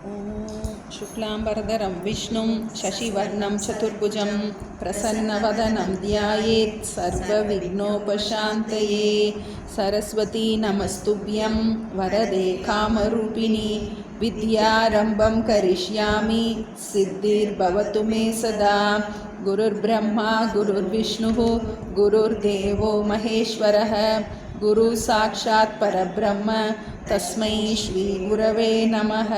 शुक्लांबरधरं विष्णुं शशिवर्णं चतुर्भुजं प्रसन्नवदनं ध्यायेत् सर्वविघ्नोपशान्तये। सरस्वती नमस्तुभ्यं वरदे कामरूपिणी विद्यारम्भं करिष्यामि सिद्धिर्भवतु मे सदा। गुरुर्ब्रह्मा गुरुर्विष्णुः गुरुर्देवो महेश्वरः गुरु साक्षात् परब्रह्म तस्मै श्री गुरवे नमः।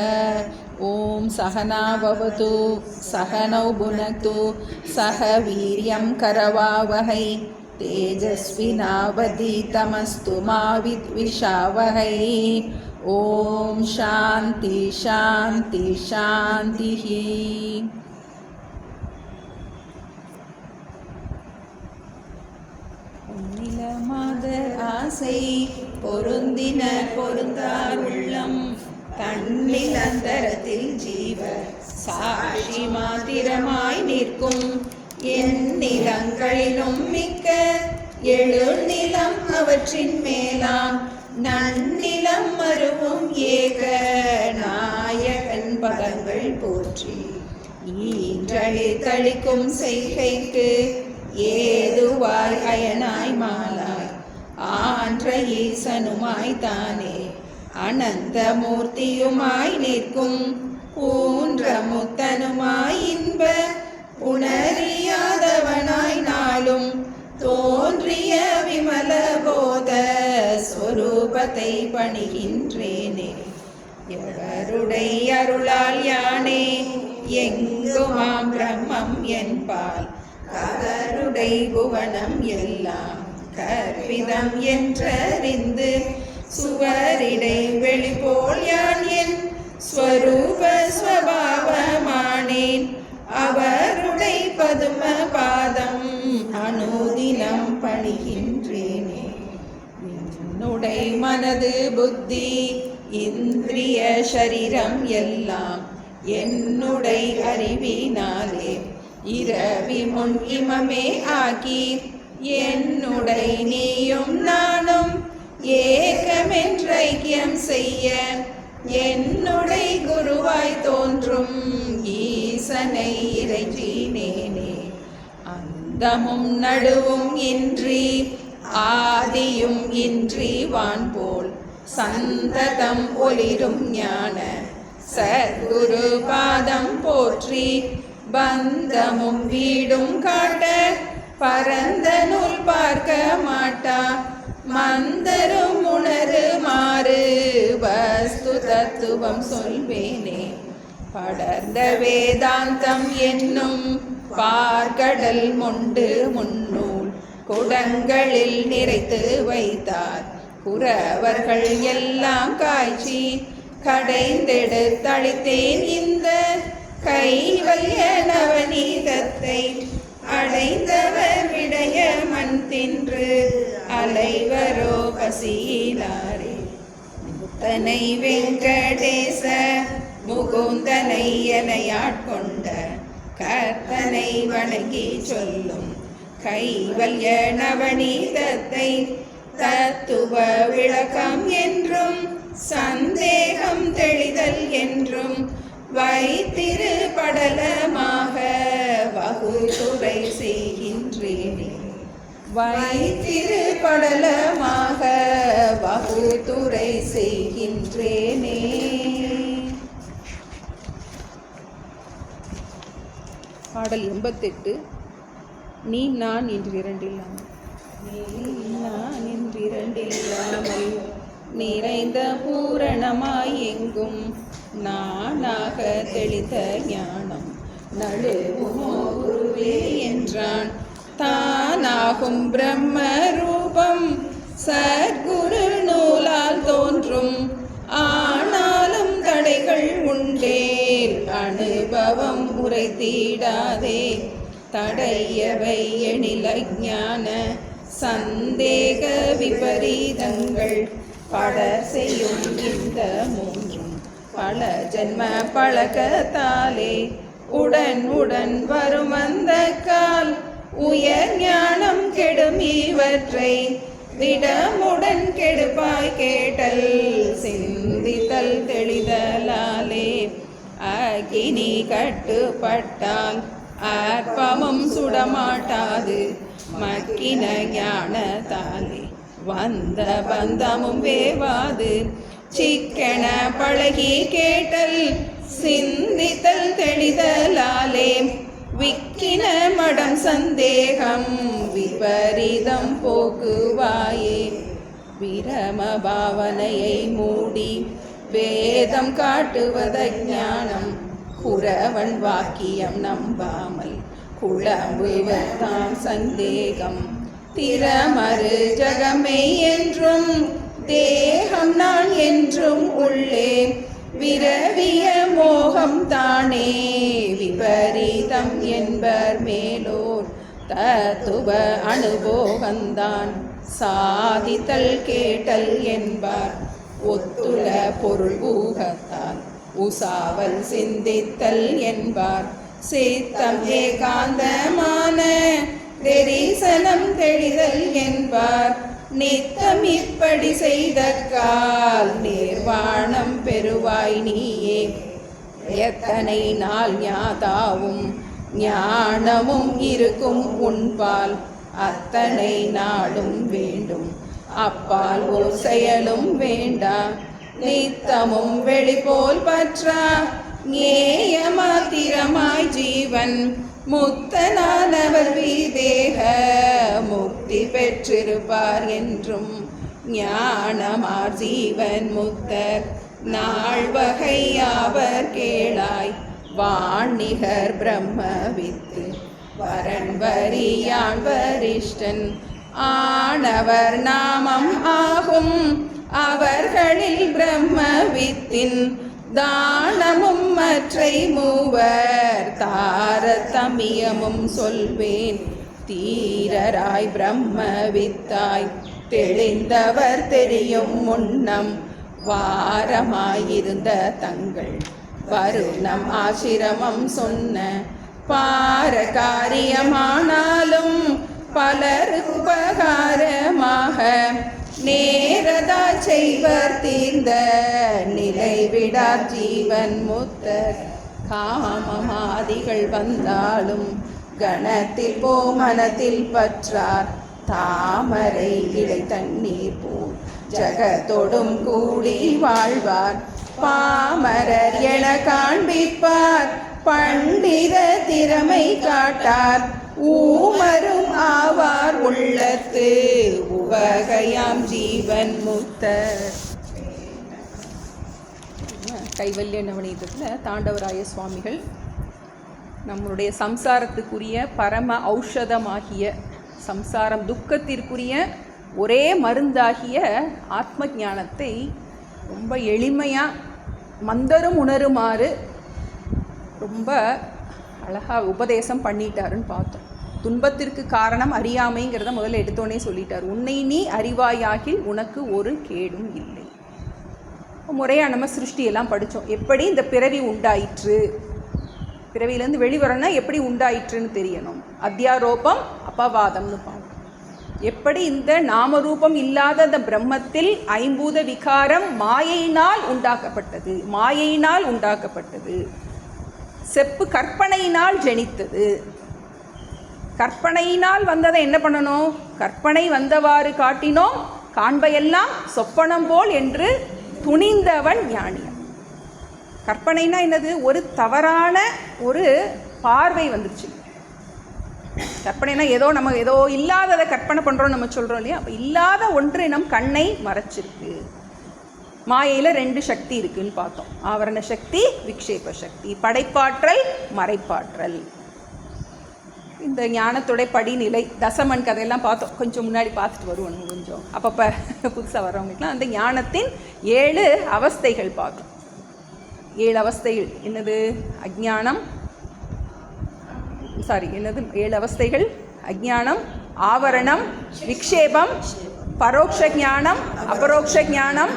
ओम सहना भवतु सहनौ भुनक्तु सह वीर्यं करवावहै तेजस्विनावधीतमस्तु मा विद्विषावहै। ओम शांति शांति शांतिः। நிலமாதர் ஆசை பொருந்தின பொருந்தார் உள்ளம் கண்ணிலந்தரத்தில் ஜீவ சாட்சி மாத்திரமாய் நிற்கும் என் நிலங்களிலும் மிக்க எழுநிலம் அவற்றின் மேலாம் நன்னிலம் மருவும் ஏக நாயகன் பதங்கள் போற்றி ஈன்றழி தளிக்கும் செய்கைக்கு ஏதுவாய் அயனாய் மாலாய் ஆன்ற ஈசனுமாய் தானே அனந்த மூர்த்தியுமாய் நிற்கும் ஊன்ற முத்தனுமாய் இன்ப உணரியாதவனாய் நாளும் தோன்றிய விமல போத ஸ்வரூபத்தை பணிகின்றேனே எவருடைய அருளால் யானே எங்குமாம் பிரம்மம் என்பால் அவருடை புவனம் எல்லாம் கற்பிதம் என்றறிந்து சுவரிடை வெளிபோல் யான் என் ஸ்வரூப ஸ்வபாவமானேன் அவருடை பதும பாதம் அனுதினம் பணிகின்றேனே என்னுடை மனது புத்தி இந்திரிய சரீரம் எல்லாம் என்னுடை அறிவினாலே இரவி முன் இமமே ஆகி என்னுடை நீயும் நானும் ஏகமென்ற ஐக்கியம் செய்ய என்னுடை குருவாய் தோன்றும் ஈசனை இறைஞ்சினேனே அந்தமும் நடுவும் இன்றி ஆதியும் இன்றி வான்போல் சந்ததம் ஒளிரும் ஞான சத்குரு பாதம் போற்றி பந்தமும் வீடும் காட்ட பரந்த நூல் பார்க்க மாட்டா மந்தரும் உணருமாறு வஸ்து தத்துவம் சொல்வேனே படர்ந்த வேதாந்தம் என்னும் பார்க்கடல் மொண்டு முன்னூல் குடங்களில் நிறைத்து வைத்தார் குறவர்கள் எல்லாம் காய்ச்சி கடைந்தெடுத்தளித்தேன் இந்த கைவல்ய நவநீதத்தை அடைந்தவர் விடைய மண் தின்று அலைவரோ பசியிலாரே முத்தனை வெங்கடேச முகுந்தனை எனையாட்கொண்ட கர்த்தனை வணங்கி சொல்லும் கைவல்ய நவநீதத்தை தத்துவ விளக்கம் என்றும் சந்தேகம் தெளிதல் என்றும் வைத்திரு படலமாக வகுத்துரை செய்கின்றேனே வைத்திரு படலமாக வகுத்துரை செய்கின்றேனே. பாடல் 88. நீ நான் என்று இரண்டில்லாமல் நிறைந்த பூரணமாய் எங்கும் நானாக தெளிந்த ஞானம் நடுவுமோ குருவே என்றான் தானாகும் பிரம்ம ரூபம் சத்குரு நூலால் தோன்றும் ஆனாலும் தடைகள் உண்டேல் அனுபவம் உரைத்திடாதே தடையவை எனில் அஞ்ஞான சந்தேக விபரீதங்கள் படர் செய்யும் இந்த மூன்றும் பல ஜென்ம பழக்கத்தாலே உடன் உடன் வரும் அந்த கால் உயர் ஞானம் கெடும் இவற்றை விடமுடன் கெடுப்பாய் கேட்டல் சிந்தித்தல் தெளிதலாலே அக்கினி கட்டுப்பட்டால் அற்பமும் சுடமாட்டாது மக்கின ஞானத்தாலே வந்த பந்தமும் வேவாது சிக்கன பழகி கேட்டல் சிந்தித்தல் தெளிதலாலே விக்கின மடம் சந்தேகம் விபரீதம் போக்குவாயே விரம பாவனையை மூடி வேதம் காட்டுவத ஞானம் குறவன் வாக்கியம் நம்பாமல் குழம்புவத்தான் சந்தேகம் திறமறு ஜகமே என்றும் தேகம் நான் என்றும் உள்ளே விரவிய மோகம் தானே விபரீதம் என்பர் மேலோர் தத்துவ அனுபோகந்தான் சாதித்தல் கேட்டல் என்பார் ஒத்துல பொருள் ஊகத்தால் உசாவல் சிந்தித்தல் என்பார் சித்தம் ஏகாந்தமான தரிசனம் தெளிதல் என்பார் நித்தம் இப்படி செய்த கால் நிர்வாணம் பெறுவாய் நீயே எத்தனை நாள் ஞாதாவும் ஞானமும் இருக்கும் உன்பால் அத்தனை நாளும் வேண்டும் அப்பால் ஒரு செயலும் வேண்டா நித்தமும் வெளிபோல் பற்றா ஏயமாத்திரமாய் ஜீவன் முக்தனானவர் விதேக முக்தி பெற்றிருப்பார் என்றும் ஞானமார் ஜீவன் முக்தர் நாள் வகையாவர் கேளாய் வாணிகர் பிரம்ம வித்து வரன் வரியான் வரிஷ்டன் ஆனவர் நாமம் ஆகும் அவர்களில் பிரம்ம வித்தின் தானமும் மற்றை மூவர் தாரதமியமும் சொல்வேன் தீரராய் பிரம்ம வித்தாய் தெளிந்தவர் தெரியும் முன்னம் வாரமாயிருந்த தங்கள் வருணம் ஆசிரமம் சொன்ன பார காரியமானாலும் பலருக்கு உபகாரமாக நேரதா செய்வர் தீர்ந்த நிலை விடார் ஜீவன் முத்தர் காமமாதிகள் வந்தாலும் கணத்தில் போ மனத்தில் பற்றார் தாமரை இலை தண்ணீர் போல் ஜகத்தோடும் கூடி வாழ்வார் பாமரர் என காண்பிப்பார் பண்டித திறமை காட்டார் ஊமரும் ஆவார் உள்ளத்து உவகையாம் ஜீவன் முக்தர். கைவல்ய நவநீதத்தில் தாண்டவராய சுவாமிகள் நம்மளுடைய சம்சாரத்துக்குரிய பரம ஔஷதமாகிய சம்சாரம் துக்கத்திற்குரிய ஒரே மருந்தாகிய ஆத்ம ஞானத்தை ரொம்ப எளிமையாக மந்தரும் உணருமாறு ரொம்ப அழகாக உபதேசம் பண்ணிட்டாருன்னு பார்த்தோம். துன்பத்திற்கு காரணம் அறியாமைங்கிறத முதல்ல எடுத்தோன்னே சொல்லிட்டார். உன்னை நீ அறிவாயாகில் உனக்கு ஒரு கேடும் இல்லை. முறையாக நம்ம சிருஷ்டியெல்லாம் படித்தோம். எப்படி இந்த பிறவி உண்டாயிற்று, பிறவியிலேருந்து வெளிவரணும்னா எப்படி உண்டாயிற்றுன்னு தெரியணும். அத்தியாரோபம் அபவாதம்னு பார்க்கணும். எப்படி இந்த நாமரூபம் இல்லாத அந்த பிரம்மத்தில் ஐம்பூத விகாரம் மாயையினால் உண்டாக்கப்பட்டது. செப்பு கற்பனையினால் ஜனித்தது. கற்பனையினால் வந்ததை என்ன பண்ணணும்? கற்பனை வந்தவாறு காட்டினோம் காண்பையெல்லாம் சொப்பனம் போல் என்று துணிந்தவன் ஞானியம். கற்பனைனா என்னது? ஒரு தவறான ஒரு பார்வை வந்துருச்சு. கற்பனைனா நம்ம ஏதோ இல்லாததை கற்பனை பண்ணுறோம் நம்ம சொல்கிறோம் இல்லையா? அப்போ இல்லாத ஒன்று நம் கண்ணை மறைச்சிருக்கு. மாயையில் 2 சக்தி இருக்குன்னு பார்த்தோம். ஆவரண சக்தி, விக்ஷேப சக்தி, படைப்பாற்றல், மறைப்பாற்றல். இந்த ஞானத்துடைய படிநிலை தசமன் கதையெல்லாம் பார்த்தோம். கொஞ்சம் முன்னாடி பார்த்துட்டு வருவோம். கொஞ்சம் அப்பப்போ புதுசாக வர்றவங்களுக்குலாம் அந்த ஞானத்தின் 7 அவஸ்தைகள் பார்த்தோம். 7 அவஸ்தைகள் என்னது? அஜ்ஞானம், 7 அவஸ்தைகள்: அஜ்ஞானம், ஆவரணம், விக்ஷேபம், பரோட்ச ஞானம், அபரோக்ஷ ஞானம்,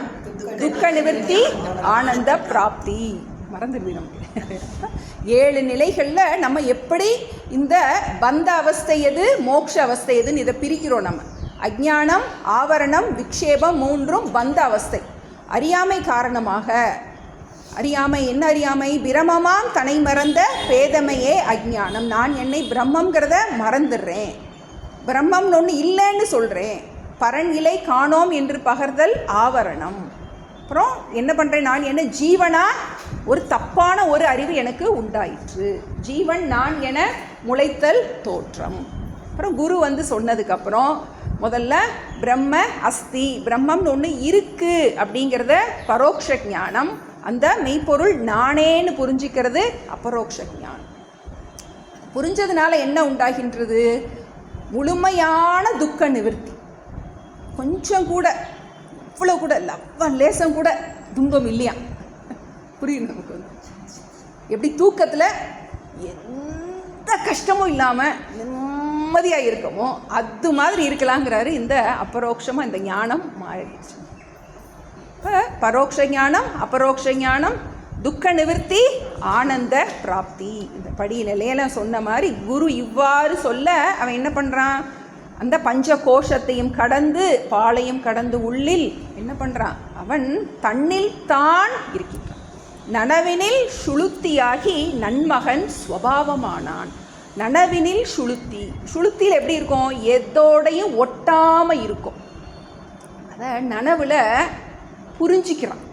துக்க நிவர்த்தி, ஆனந்த பிராப்தி. மறந்துடுவி நமக்கு 7 நிலைகளில் நம்ம எப்படி இந்த பந்த அவஸ்தை எது, மோட்ச அவஸ்தை எதுன்னு இதை பிரிக்கிறோம். நம்ம அஜ்ஞானம், ஆவரணம், விக்ஷேபம் 3ம் பந்த அவஸ்தை. அறியாமை காரணமாக அறியாமை என்ன அறியாமை? பிரமமாம் தனை மறந்த பேதமையே அஜ்ஞானம். நான் என்னை பிரம்மங்கிறத மறந்துடுறேன், பிரம்மம்னு ஒன்று இல்லைன்னு சொல்கிறேன். பரன் இலை காணோம் என்று பகர்தல் ஆவரணம். அப்புறம் என்ன பண்ணுறேன்? நான் என்ன ஜீவனா? ஒரு தப்பான ஒரு அறிவு எனக்கு உண்டாயிற்று. ஜீவன் நான் என முளைத்தல் தோற்றம். அப்புறம் குரு வந்து சொன்னதுக்கப்புறம் முதல்ல பிரம்ம அஸ்தி, பிரம்மம்னு ஒன்று இருக்குது அப்படிங்கிறத பரோட்ச ஞானம். அந்த மெய்ப்பொருள் நானேன்னு புரிஞ்சிக்கிறது அபரோக்ஷ ஞானம். புரிஞ்சதுனால என்ன உண்டாகின்றது? முழுமையான துக்க நிவர்த்தி. கொஞ்சம் கூட, இவ்வளோ கூட லேசம் கூட துன்பம் இல்லையா? புரியும் நமக்கு வந்து எப்படி தூக்கத்தில் எந்த கஷ்டமும் இல்லாமல் நிம்மதியாக இருக்கமோ அது மாதிரி இருக்கலாங்கிறாரு. இந்த அபரோக்ஷமாக இந்த ஞானம் மாறிடுச்சு. இப்போ பரோட்ச ஞானம், அபரோக்ஷ ஞானம், துக்க நிவர்த்தி, ஆனந்த பிராப்தி. இந்த படி நிலையில சொன்ன மாதிரி குரு இவ்வாறு சொல்ல அவன் என்ன பண்ணுறான்? அந்த பஞ்ச கோஷத்தையும் கடந்து பாலையும் கடந்து உள்ளில் என்ன பண்ணுறான்? அவன் தன்னில் தான் இருக்கின்றான். நனவினில் சுளுத்தியாகி நன்மகன் ஸ்வபாவமானான். நனவினில் சுளுத்தி. சுளுத்தியில் எப்படி இருக்கும்? எதோடையும் ஒட்டாமல் இருக்கும். அதை நனவில் புரிஞ்சிக்கிறான்.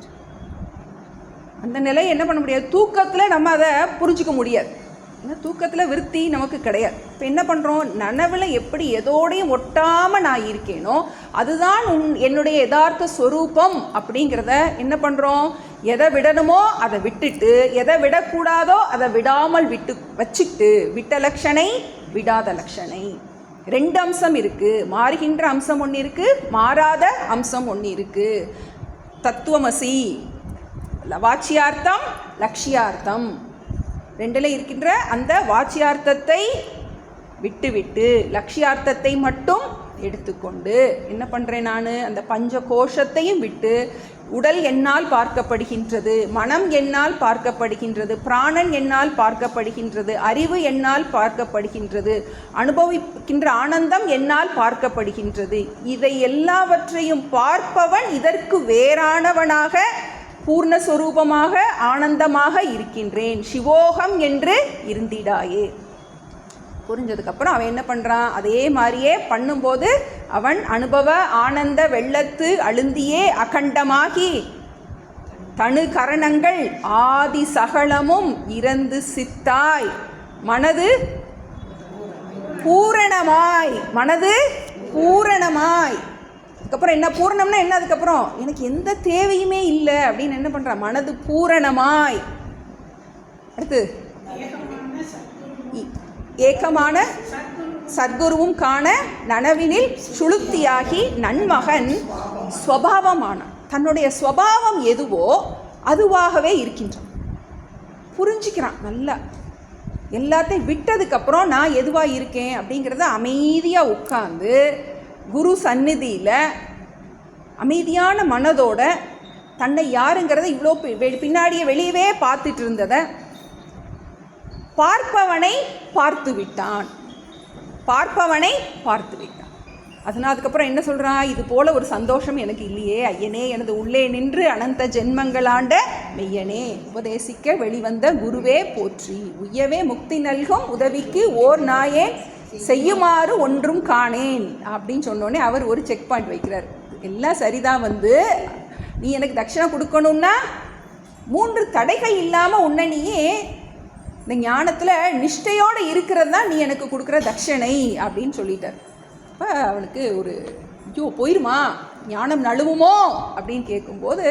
அந்த நிலையை என்ன பண்ண முடியாது? தூக்கத்தில் நம்ம அதை புரிஞ்சிக்க முடியாது. ஏன்னா தூக்கத்தில் விருத்தி நமக்கு கிடையாது. இப்போ என்ன பண்ணுறோம்? நனவில் எப்படி எதோடையும் ஒட்டாமல் நான் இருக்கேனோ அதுதான் என்னுடைய யதார்த்த ஸ்வரூபம் அப்படிங்கிறத என்ன பண்ணுறோம்? எதை விடணுமோ அதை விட்டுட்டு, எதை விடக்கூடாதோ அதை விடாமல் வச்சுக்கிட்டு, விட்ட லட்சணை விடாத லட்சணை ரெண்டு அம்சம் இருக்குது. மாறுகின்ற அம்சம் ஒன்று இருக்குது, மாறாத அம்சம் ஒன்று இருக்குது. தத்துவமசி, வாச்சியார்த்தம் லட்சியார்த்தம் ரெண்டில் இருக்கின்ற அந்த வாச்சியார்த்தத்தை விட்டு லட்சியார்த்தத்தை மட்டும் எடுத்துக்கொண்டு என்ன பண்ணுறேன்? நான் அந்த பஞ்ச கோஷத்தையும் விட்டு, உடல் என்னால் பார்க்கப்படுகின்றது, மனம் என்னால் பார்க்கப்படுகின்றது, பிராணன் என்னால் பார்க்கப்படுகின்றது, அறிவு என்னால் பார்க்கப்படுகின்றது, அனுபவிக்கின்ற ஆனந்தம் என்னால் பார்க்கப்படுகின்றது. இதை எல்லாவற்றையும் பார்ப்பவன் இதற்கு வேறானவனாக பூர்ணஸ்வரூபமாக ஆனந்தமாக இருக்கின்றேன். சிவோகம் என்று இருந்திடாயே. புரிஞ்சதுக்கப்புறம் அவன் என்ன பண்ணுறான்? அதே மாதிரியே பண்ணும்போது அவன் அனுபவ ஆனந்த வெள்ளத்து அழுந்தியே அகண்டமாகி தனு கரணங்கள் ஆதி சகலமும் இறந்து சித்தாய் மனது பூரணமாய். மனது பூரணமாய். அதுக்கப்புறம் என்ன? பூரணம்னா என்ன? அதுக்கப்புறம் எனக்கு எந்த தேவையுமே இல்லை அப்படின்னு என்ன பண்ணுறான்? மனது பூரணமாய். அடுத்து ஏகமான சத்குருவும் காண நனவினில் சுளுத்தியாகி நன்மகன் ஸ்வபாவமானான். தன்னுடைய ஸ்வபாவம் எதுவோ அதுவாகவே இருக்கின்றான். புரிஞ்சிக்கிறான் நல்லா. எல்லாத்தையும் விட்டதுக்கப்புறம் நான் எதுவாக இருக்கேன் அப்படிங்கிறத அமைதியாக உட்கார்ந்து குரு சந்நிதியில் அமைதியான மனதோட தன்னை யாருங்கிறத இவ்வளோ பின்னாடியே வெளியவே பார்த்துட்டு இருந்ததை பார்ப்பவனை பார்த்து விட்டான். பார்ப்பவனை பார்த்து விட்டான். அதனால் அதுக்கப்புறம் என்ன சொல்கிறான்? இது போல் ஒரு சந்தோஷம் எனக்கு இல்லையே ஐயனே, எனது உள்ளே நின்று அனந்த ஜென்மங்களாண்ட மெய்யனே, உபதேசிக்க வெளிவந்த குருவே போற்றி, உய்யவே முக்தி நல்கும் உதவிக்கு ஓர் நாயே செய்யுமாறு ஒன்றும் காணேன் அப்படின்னு சொன்னோடனே அவர் ஒரு செக் பாயிண்ட் வைக்கிறார். எல்லாம் சரிதான், வந்து நீ எனக்கு தட்சணை கொடுக்கணும்னா 3 தடைகள் இல்லாமல் உன்னை நீயே இந்த ஞானத்தில் நிஷ்டையோடு இருக்கிறது தான் நீ எனக்கு கொடுக்குற தட்சணை அப்படின்னு சொல்லிட்டார். அப்போ அவனுக்கு ஒரு ஐயோ போயிருமா, ஞானம் நழுவுமோ அப்படின்னு கேட்கும்போது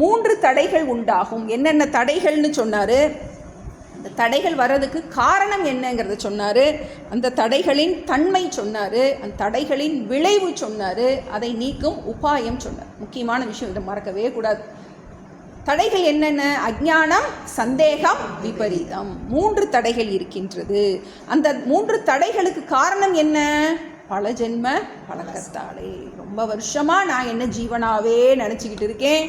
3 தடைகள் உண்டாகும். என்னென்ன தடைகள்னு சொன்னார். அந்த தடைகள் வர்றதுக்கு காரணம் என்னங்கிறத சொன்னார். அந்த தடைகளின் தன்மை சொன்னார். அந்த தடைகளின் விளைவு சொன்னார். அதை நீக்கும் உபாயம் சொன்னார். முக்கியமான விஷயம், இதை மறக்கவே கூடாது. தடைகள் என்னென்ன? அஜ்ஞானம், சந்தேகம், விபரீதம். 3 தடைகள் இருக்கின்றது. அந்த 3 தடைகளுக்கு காரணம் என்ன? பல ஜென்ம பழக்கத்தாலே. ரொம்ப வருஷமாக நான் என்ன ஜீவனாகவே நினச்சிக்கிட்டு இருக்கேன்.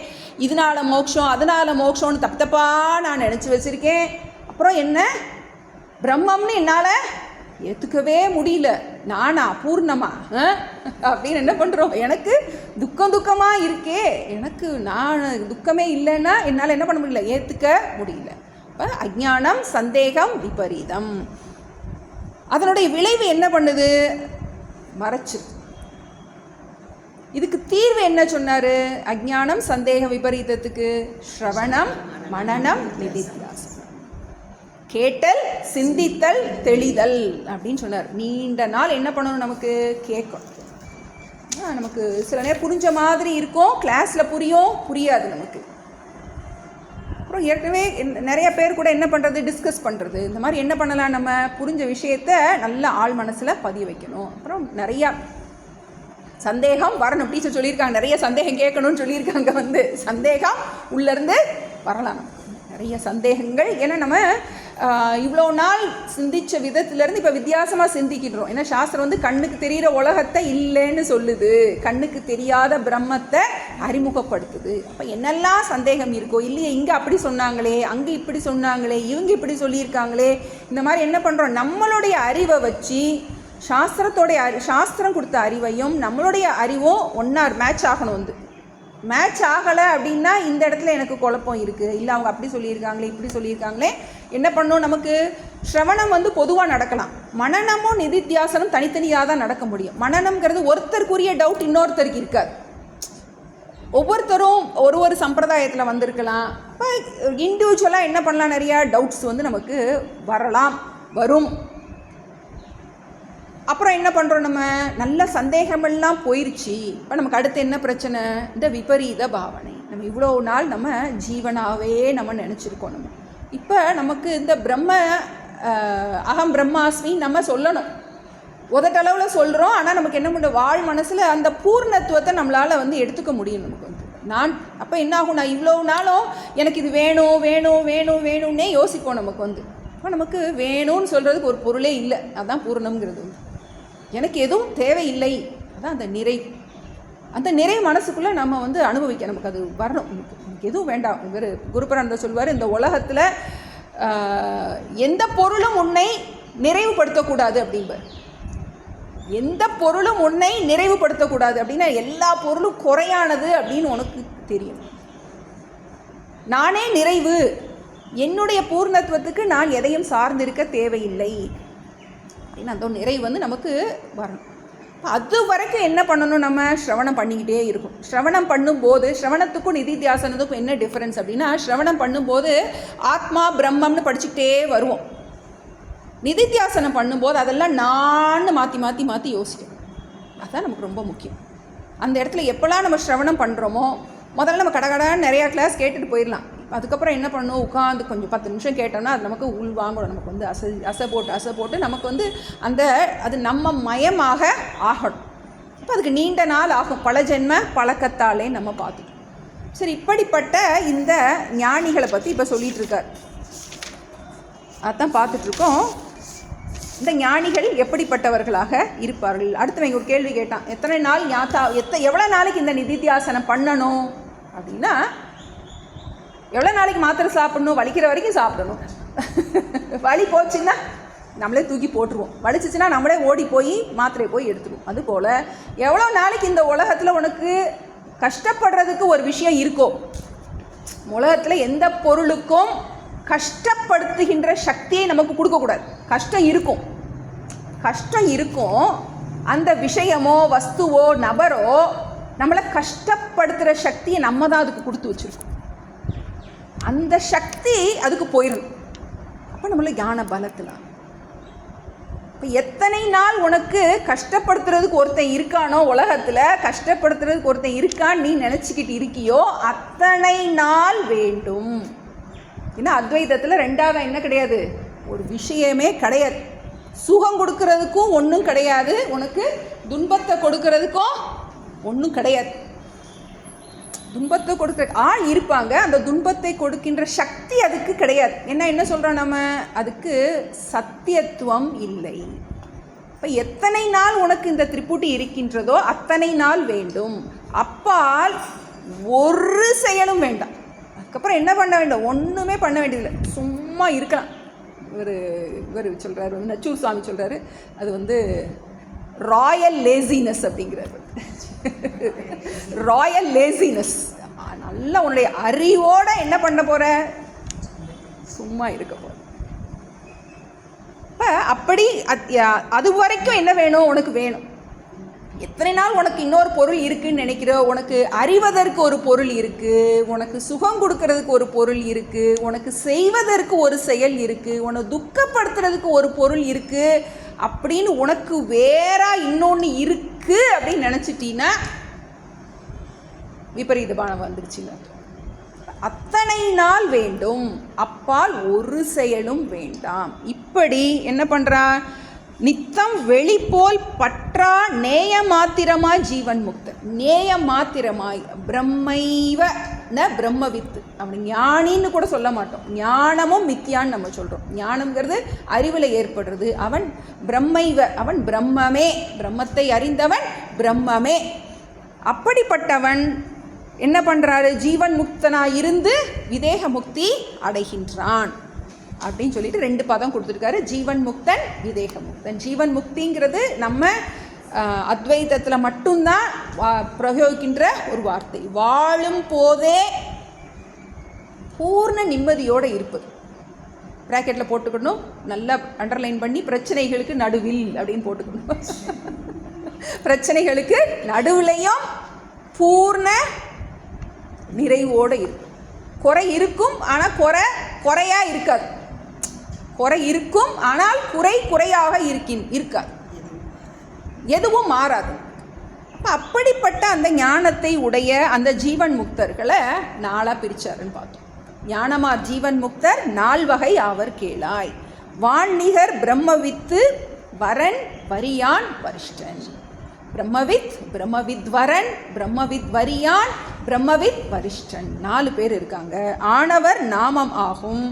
இதனால் மோட்சம், அதனால் மோட்சம்னு தப்பா நான் நினச்சி வச்சுருக்கேன். அப்புறம் என்ன? பிரம்மம்னு என்னால் ஏற்றுக்கவே முடியல, நானா பூர்ணமா அப்படின்னு என்ன பண்ணுறோம்? எனக்கு துக்கமாக இருக்கே, எனக்கு நான் துக்கமே இல்லைன்னா என்னால் என்ன பண்ண முடியல, ஏற்றுக்க முடியல. இப்போ அஜ்ஞானம், சந்தேகம், விபரீதம். அதனுடைய விளைவு என்ன பண்ணுது? மறைச்சு. இதுக்கு தீர்வு என்ன சொன்னார்? அஜ்ஞானம், சந்தேக, விபரீதத்துக்கு ஸ்ரவணம், மனனம், நிதித்தியாசனம். கேட்டல், சிந்தித்தல், தெளிதல் அப்படின்னு சொன்னார். நீண்ட நாள் என்ன பண்ணணும்? நமக்கு கேட்கணும். நமக்கு சில நேரம் புரிஞ்ச மாதிரி இருக்கும், கிளாஸில் புரியாது நமக்கு. அப்புறம் ஏற்கனவே நிறைய பேர் கூட என்ன பண்ணுறது, டிஸ்கஸ் பண்ணுறது. இந்த மாதிரி என்ன பண்ணலாம்? நம்ம புரிஞ்ச விஷயத்தை நல்ல ஆள் மனசில் பதிய வைக்கணும். அப்புறம் நிறையா சந்தேகம் வரணும். டீச்சர் சொல்லியிருக்காங்க, நிறைய சந்தேகம் கேட்கணும்னு சொல்லியிருக்காங்க. சந்தேகம் உள்ளேருந்து வரலாம். நிறைய சந்தேகங்கள். ஏன்னா நம்ம இவ்வளோ நாள் சிந்தித்த விதத்துலேருந்து இப்போ வித்தியாசமாக சிந்திக்கின்றோம். ஏன்னா சாஸ்திரம் கண்ணுக்கு தெரிகிற உலகத்தை இல்லைன்னு சொல்லுது, கண்ணுக்கு தெரியாத பிரம்மத்தை அறிமுகப்படுத்துது. அப்போ என்னெல்லாம் சந்தேகம் இருக்கோ, இல்லையே இங்கே அப்படி சொன்னாங்களே, அங்கே இப்படி சொன்னாங்களே, இவங்க இப்படி சொல்லியிருக்காங்களே, இந்த மாதிரி என்ன பண்ணுறோம்? நம்மளுடைய அறிவை வச்சு சாஸ்திரம் கொடுத்த அறிவையும் நம்மளுடைய அறிவும் ஒன்றா மேட்ச் ஆகணும். மேட்ச் ஆகலை அப்படின்னா இந்த இடத்துல எனக்கு குழப்பம் இருக்குது, இல்லை அவங்க அப்படி சொல்லியிருக்காங்களே, இப்படி சொல்லியிருக்காங்களே. என்ன பண்ணணும்? நமக்கு ஸ்ரவணம் பொதுவாக நடக்கலாம். மனனமும் நிதித்தியாசனம் தனித்தனியாக தான் நடக்க முடியும். மனனம்ங்கிறது ஒருத்தருக்குரிய டவுட் இன்னொருத்தருக்கு இருக்காது. ஒவ்வொருத்தரும் ஒரு சம்பிரதாயத்தில் வந்திருக்கலாம். இப்போ இண்டிவிஜுவலாக என்ன பண்ணலாம்? நிறையா டவுட்ஸ் நமக்கு வரும். அப்புறம் என்ன பண்ணுறோம்? நம்ம நல்ல சந்தேகமெல்லாம் போயிடுச்சு. இப்போ நமக்கு அடுத்து என்ன பிரச்சனை? இந்த விபரீத பாவனை. நம்ம இவ்வளோ நாள் நம்ம ஜீவனாகவே நம்ம நினச்சிருக்கோம். நம்ம இப்போ நமக்கு இந்த அகம் பிரம்மாஸ்மி நம்ம சொல்லணும், உதட்டளவில் சொல்கிறோம். ஆனால் நமக்கு என்ன பண்ணுற, வாழ் மனசில் அந்த பூர்ணத்துவத்தை நம்மளால் எடுத்துக்க முடியும். நமக்கு நான் அப்போ என்ன ஆகும்? நான் இவ்வளோ நாளும் எனக்கு இது வேணும் வேணும் வேணும் வேணும்னே யோசிப்போம். நமக்கு இப்போ நமக்கு வேணும்னு சொல்கிறதுக்கு ஒரு பொருளே இல்லை. அதுதான் பூர்ணம்ங்கிறது. எனக்கு எதுவும் தேவையில்லை, அதான் அந்த நிறைவு. அந்த நிறைவு மனசுக்குள்ளே நம்ம அனுபவிக்க நமக்கு அது வரணும். எனக்கு எதுவும் வேண்டாம். இவர் குருபரந்த சொல்வார், இந்த உலகத்தில் எந்த பொருளும் உன்னை நிறைவுபடுத்தக்கூடாது அப்படின்பார். எந்த பொருளும் உன்னை நிறைவுபடுத்தக்கூடாது அப்படின்னா எல்லா பொருளும் குறையானது அப்படின்னு உனக்கு தெரியும். நானே நிறைவு, என்னுடைய பூர்ணத்துவத்துக்கு நான் எதையும் சார்ந்திருக்க தேவையில்லை அப்படின்னு அந்த நிறைவு நமக்கு வரணும். அது வரைக்கும் என்ன பண்ணணும்? நம்ம ஸ்ரவணம் பண்ணிக்கிட்டே இருக்கும். ஸ்ரவணம் பண்ணும்போது, ஸ்ரவணத்துக்கும் நிதித்தியாசனத்துக்கும் என்ன டிஃப்ரென்ஸ் அப்படின்னா, ஸ்ரவணம் பண்ணும்போது ஆத்மா பிரம்மம்னு படிச்சுக்கிட்டே வருவோம். நிதித்தியாசனம் பண்ணும்போது அதெல்லாம் நான் மாற்றி யோசிக்கணும். அதுதான் நமக்கு ரொம்ப முக்கியம். அந்த இடத்துல எப்போல்லாம் நம்ம ஸ்ரவணம் பண்ணுறோமோ, முதல்ல நம்ம கடகடான்னு நிறையா கிளாஸ் கேட்டுட்டு போயிடலாம். அதுக்கப்புறம் என்ன பண்ணணும்? உட்காந்து கொஞ்சம் 10 நிமிஷம் கேட்டோம்னா அது நமக்கு உள் வாங்கணும். நமக்கு அசை போட்டு நமக்கு அது நம்ம மயமாக ஆகணும். இப்போ அதுக்கு நீண்ட நாள் ஆகும். பல ஜென்ம பழக்கத்தாலே நம்ம பார்த்துட்டோம். சரி, இப்படிப்பட்ட இந்த ஞானிகளை பற்றி இப்போ சொல்லிகிட்ருக்கார். அதான் பார்த்துட்ருக்கோம். இந்த ஞானிகள் எப்படிப்பட்டவர்களாக இருப்பார்கள்? அடுத்தவங்க ஒரு கேள்வி கேட்டான், எத்தனை நாள் எவ்வளோ நாளைக்கு இந்த நிதித்தியாசனம் பண்ணணும் அப்படின்னா, எவ்வளோ நாளைக்கு மாத்திரை சாப்பிடணும்? வலிக்கிற வரைக்கும் சாப்பிடணும். வலி போச்சுன்னா நம்மளே தூக்கி போட்டுருவோம், வலிச்சிச்சுன்னா நம்மளே ஓடி போய் மாத்திரையை போய் எடுத்துருவோம். அதுபோல் எவ்வளோ நாளைக்கு இந்த உலகத்தில் உனக்கு கஷ்டப்படுறதுக்கு ஒரு விஷயம் இருக்கோ, உலகத்தில் எந்த பொருளுக்கும் கஷ்டப்படுத்துகின்ற சக்தியை நமக்கு கொடுக்கக்கூடாது. கஷ்டம் இருக்கும். அந்த விஷயமோ வஸ்துவோ நபரோ நம்மளை கஷ்டப்படுத்துகிற சக்தியை நம்ம தான் அதுக்கு கொடுத்து வச்சுருக்கோம். அந்த சக்தி அதுக்கு போயிடும். அப்போ நம்மள ஞான பலத்தில் இப்போ எத்தனை நாள் உனக்கு கஷ்டப்படுத்துறதுக்கு ஒருத்தன் இருக்கானோ, உலகத்தில் கஷ்டப்படுத்துறதுக்கு ஒருத்தன் இருக்கான்னு நீ நினச்சிக்கிட்டு இருக்கியோ அத்தனை நாள் வேண்டும். ஏன்னா அத்வைதத்தில் ரெண்டாவது என்ன கிடையாது, ஒரு விஷயமே கிடையாது. சுகம் கொடுக்கறதுக்கும் ஒன்றும் கிடையாது, உனக்கு துன்பத்தை கொடுக்கறதுக்கும் ஒன்றும் கிடையாது. துன்பத்தை கொடுக்குற ஆள் இருப்பாங்க, அந்த துன்பத்தை கொடுக்கின்ற சக்தி அதுக்கு கிடையாது. என்ன சொல்கிறோம் நம்ம, அதுக்கு சத்தியத்துவம் இல்லை. இப்போ எத்தனை நாள் உனக்கு இந்த திரிபுட்டி இருக்கின்றதோ அத்தனை நாள் வேண்டும். அப்பால் ஒரு செயலும் வேண்டாம். அதுக்கப்புறம் என்ன பண்ண வேண்டும்? ஒன்றுமே பண்ண வேண்டியதில்லை, சும்மா இருக்கலாம். இவர் சொல்கிறார், நச்சூர் சுவாமி சொல்கிறாரு, அது வந்து ராயல் லேசினஸ் அப்படிங்கிறார். Royal laziness. நல்லா உன்னுடைய அறிவோட என்ன பண்ண போகிற, சும்மா இருக்க போகிற. இப்போ அப்படி அது வரைக்கும் என்ன வேணும் உனக்கு வேணும். எத்தனை நாள் உனக்கு இன்னொரு பொருள் இருக்குதுன்னு நினைக்கிறோ, உனக்கு அறிவதற்கு ஒரு பொருள் இருக்குது, உனக்கு சுகம் கொடுக்கறதுக்கு ஒரு பொருள் இருக்குது, உனக்கு செய்வதற்கு ஒரு செயல் இருக்குது, உனக்கு துக்கப்படுத்துறதுக்கு ஒரு பொருள் இருக்குது அப்படின்னு உனக்கு வேற இன்னொன்று இருக்குது அப்படின்னு நினச்சிட்டீன்னா விபரீத பானம் வந்துருச்சுங்க. அத்தனை நாள் வேண்டும், அப்பால் ஒரு செயலும் வேண்டாம். இப்படி என்ன பண்ணுறான், நித்தம் வெளிப்போல் பற்றா நேய மாத்திரமாய் ஜீவன் முக்தன். நேய மாத்திரமாய் பிரம்மைவ ந பிரம்மவித்து. அப்படி ஞானின்னு கூட சொல்ல மாட்டோம், ஞானமும் மித்தியான்னு நம்ம சொல்கிறோம். ஞானம்ங்கிறது அறிவில் ஏற்படுறது. அவன் பிரம்மைவ, அவன் பிரம்மமே, பிரம்மத்தை அறிந்தவன் பிரம்மமே. அப்படிப்பட்டவன் என்ன பண்ணுறாரு, ஜீவன் முக்தனாக இருந்து விதேக முக்தி அடைகின்றான் அப்படின்னு சொல்லிட்டு 2 பதம் கொடுத்துருக்காரு, ஜீவன் முக்தன் விதேக முக்தன். ஜீவன் முக்திங்கிறது நம்ம அத்வைதத்தில் மட்டும்தான் பிரயோகிக்கின்ற ஒரு வார்த்தை. வாழும் போதே பூர்ண நிம்மதியோடு இருப்பது. ப்ராக்கெட்டில் போட்டுக்கணும், நல்லா அண்டர்லைன் பண்ணி, பிரச்சனைகளுக்கு நடுவில் அப்படின்னு போட்டுக்கணும். பிரச்சனைகளுக்கு நடுவுலையும் பூர்ண நிறைவோடு இருக்கும். குறை இருக்கும், ஆனால் குறையாக இருக்காது. குறை இருக்கும், ஆனால் குறையாக இருக்காது. எதுவும் மாறாது. அப்படிப்பட்ட அந்த ஞானத்தை உடைய அந்த ஜீவன் முக்தர்களை 4 பிரிச்சாருன்னு பார்த்தோம். ஞானமார் ஜீவன் முக்தர் 4 வகை ஆவர் கேளாய். வான்நிகர் பிரம்மவித்து வரன் வரியான் வரிஷ்டன். பிரம்மவித், பிரம்மவித் வரன், பிரம்மவித் வரியான், பிரம்மவித் வரிஷ்டன். 4 பேர் இருக்காங்க. ஆணவர் நாமம் ஆகும்.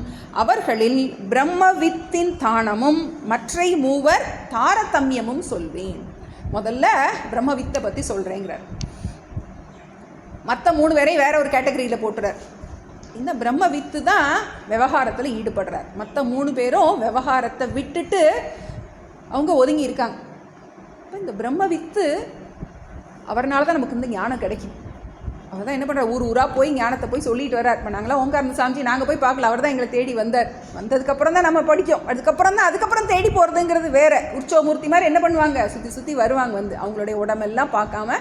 அவர்களில் பிரம்மவித்தின் தானமும் மற்றை மூவர் தாரதமியமும் சொல்வேன். முதல்ல பிரம்மவித்தை பற்றி சொல்கிறேங்கிறார். மற்ற 3 பேரையும் வேற ஒரு கேட்டகரியில் போட்டுறார். இந்த பிரம்மவித்து தான் விவகாரத்தில் ஈடுபடுறார். மற்ற 3 பேரும் விவகாரத்தை விட்டுட்டு அவங்க ஒதுங்கி இருக்காங்க. இந்த பிரம்மவித்து அவர்னால தான் நமக்கு இந்த ஞானம் கிடைக்கும். அவர் தான் என்ன பண்ணுறார், ஊர் ஊராக போய் ஞானத்தை போய் சொல்லிட்டு வர்றார். இப்போ நாங்களாம் ஓங்காரன் சாமிஜி நாங்கள் போய் பார்க்கல, அவர் தான் எங்களை தேடி வந்தார். வந்ததுக்கப்புறம் தான் நம்ம படித்தோம். அதுக்கப்புறம் தேடி போகிறதுங்கிறது வேறு. உற்சவமூர்த்தி மாதிரி என்ன பண்ணுவாங்க, சுற்றி வருவாங்க, வந்து அவங்களுடைய உடம்பெல்லாம் பார்க்காம.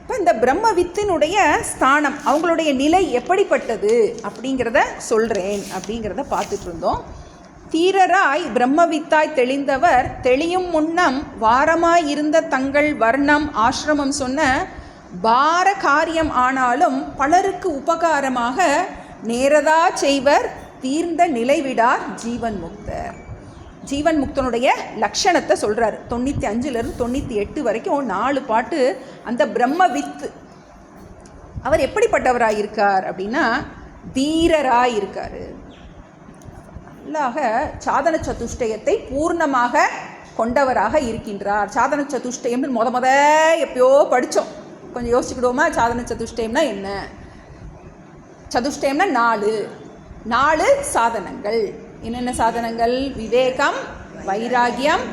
இப்போ இந்த பிரம்மவித்தினுடைய ஸ்தானம், அவங்களுடைய நிலை எப்படிப்பட்டது அப்படிங்கிறத சொல்கிறேன் அப்படிங்கிறத பார்த்துட்டு இருந்தோம். தீரராய் பிரம்மவித்தாய் தெளிந்தவர் தெளியும் முன்னம் வாரமாய் இருந்த தங்கள் வர்ணம் ஆசிரமம் சொன்ன பார காரியம் ஆனாலும் பலருக்கு உபகாரமாக நேரதா செய்வர் தீர்ந்த நிலைவிடார் ஜீவன் முக்தர். ஜீவன் முக்தனுடைய லட்சணத்தை சொல்கிறார். 95லேருந்து 98 வரைக்கும் 4 பாட்டு அந்த பிரம்மவித்து அவர் எப்படிப்பட்டவராக இருக்கார் அப்படின்னா, தீரராய் இருக்கார். நல்லாக சாதன சதுஷ்டயத்தை பூர்ணமாக கொண்டவராக இருக்கின்றார். சாதன சதுஷ்டயம்னு எப்பயோ படித்தோம். கொஞ்சம் யோசிச்சுக்கிடுவோமா, சாதன சதுஷ்டயம்னா என்ன? சதுஷ்டயம்னா 4 சாதனங்கள். என்னென்ன சாதனங்கள்? விவேகம், வைராகியம்,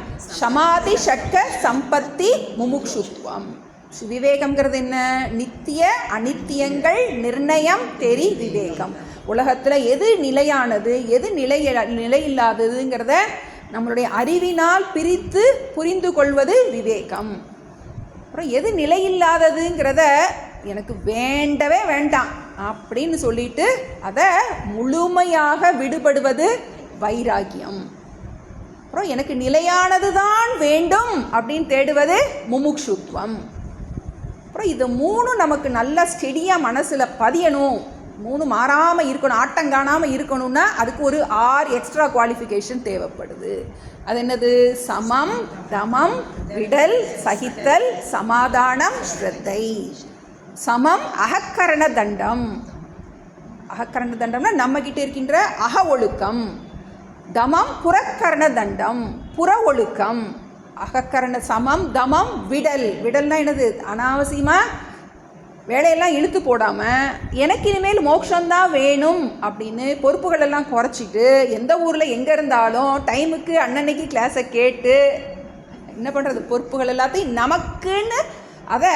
சமாதி, ஷட்க, சம்பத்தி, முமுக்ஷுத்வம். விவேகம்ங்கிறது என்ன? நித்திய அனித்தியங்கள் நிர்ணயம் தெரி விவேகம். உலகத்தில் எது நிலையானது எது நிலையில்லாததுங்கிறத நம்மளுடைய அறிவினால் பிரித்து புரிந்து கொள்வது விவேகம். அப்புறம் எது நிலையில்லாததுங்கிறத எனக்கு வேண்டவே வேண்டாம் அப்படின்னு சொல்லிட்டு அதை முழுமையாக விடுபடுவது வைராகியம். அப்புறம் எனக்கு நிலையானது தான் வேண்டும் அப்படின்னு தேடுவது முமுக்ஷுத்வம். அப்புறம் இது 3 நமக்கு நல்லா ஸ்டெடியாக மனசில் பதியணும், 3 மாறாமல் இருக்கணும், ஆட்டங்காணாமல் இருக்கணும்னா அதுக்கு ஒரு 6 எக்ஸ்ட்ரா குவாலிஃபிகேஷன் தேவைப்படுது. அது என்னது? சமம், தமம், விடல், சகித்தல், சமாதானம், ஸ்ரத்தை. சமம் அகக்கரண தண்டம். அகக்கரண தண்டம்னா நம்மகிட்ட இருக்கின்ற அக ஒழுக்கம். தமம் புறக்கரண தண்டம், புற ஒழுக்கம். அகக்கரண சமம், தமம், விடல். விடல்னா என்னது? அனாவசியமாக வேலையெல்லாம் இழுத்து போடாமல் எனக்கு இனிமேல் மோட்சம்தான் வேணும் அப்படின்னு பொறுப்புகள் எல்லாம் குறைச்சிட்டு எந்த ஊரில் எங்கே இருந்தாலும் டைமுக்கு அன்னன்னைக்கு கிளாஸை கேட்டு என்ன பண்ணுறது, பொறுப்புகள் எல்லாத்தையும் நமக்குன்னு அதை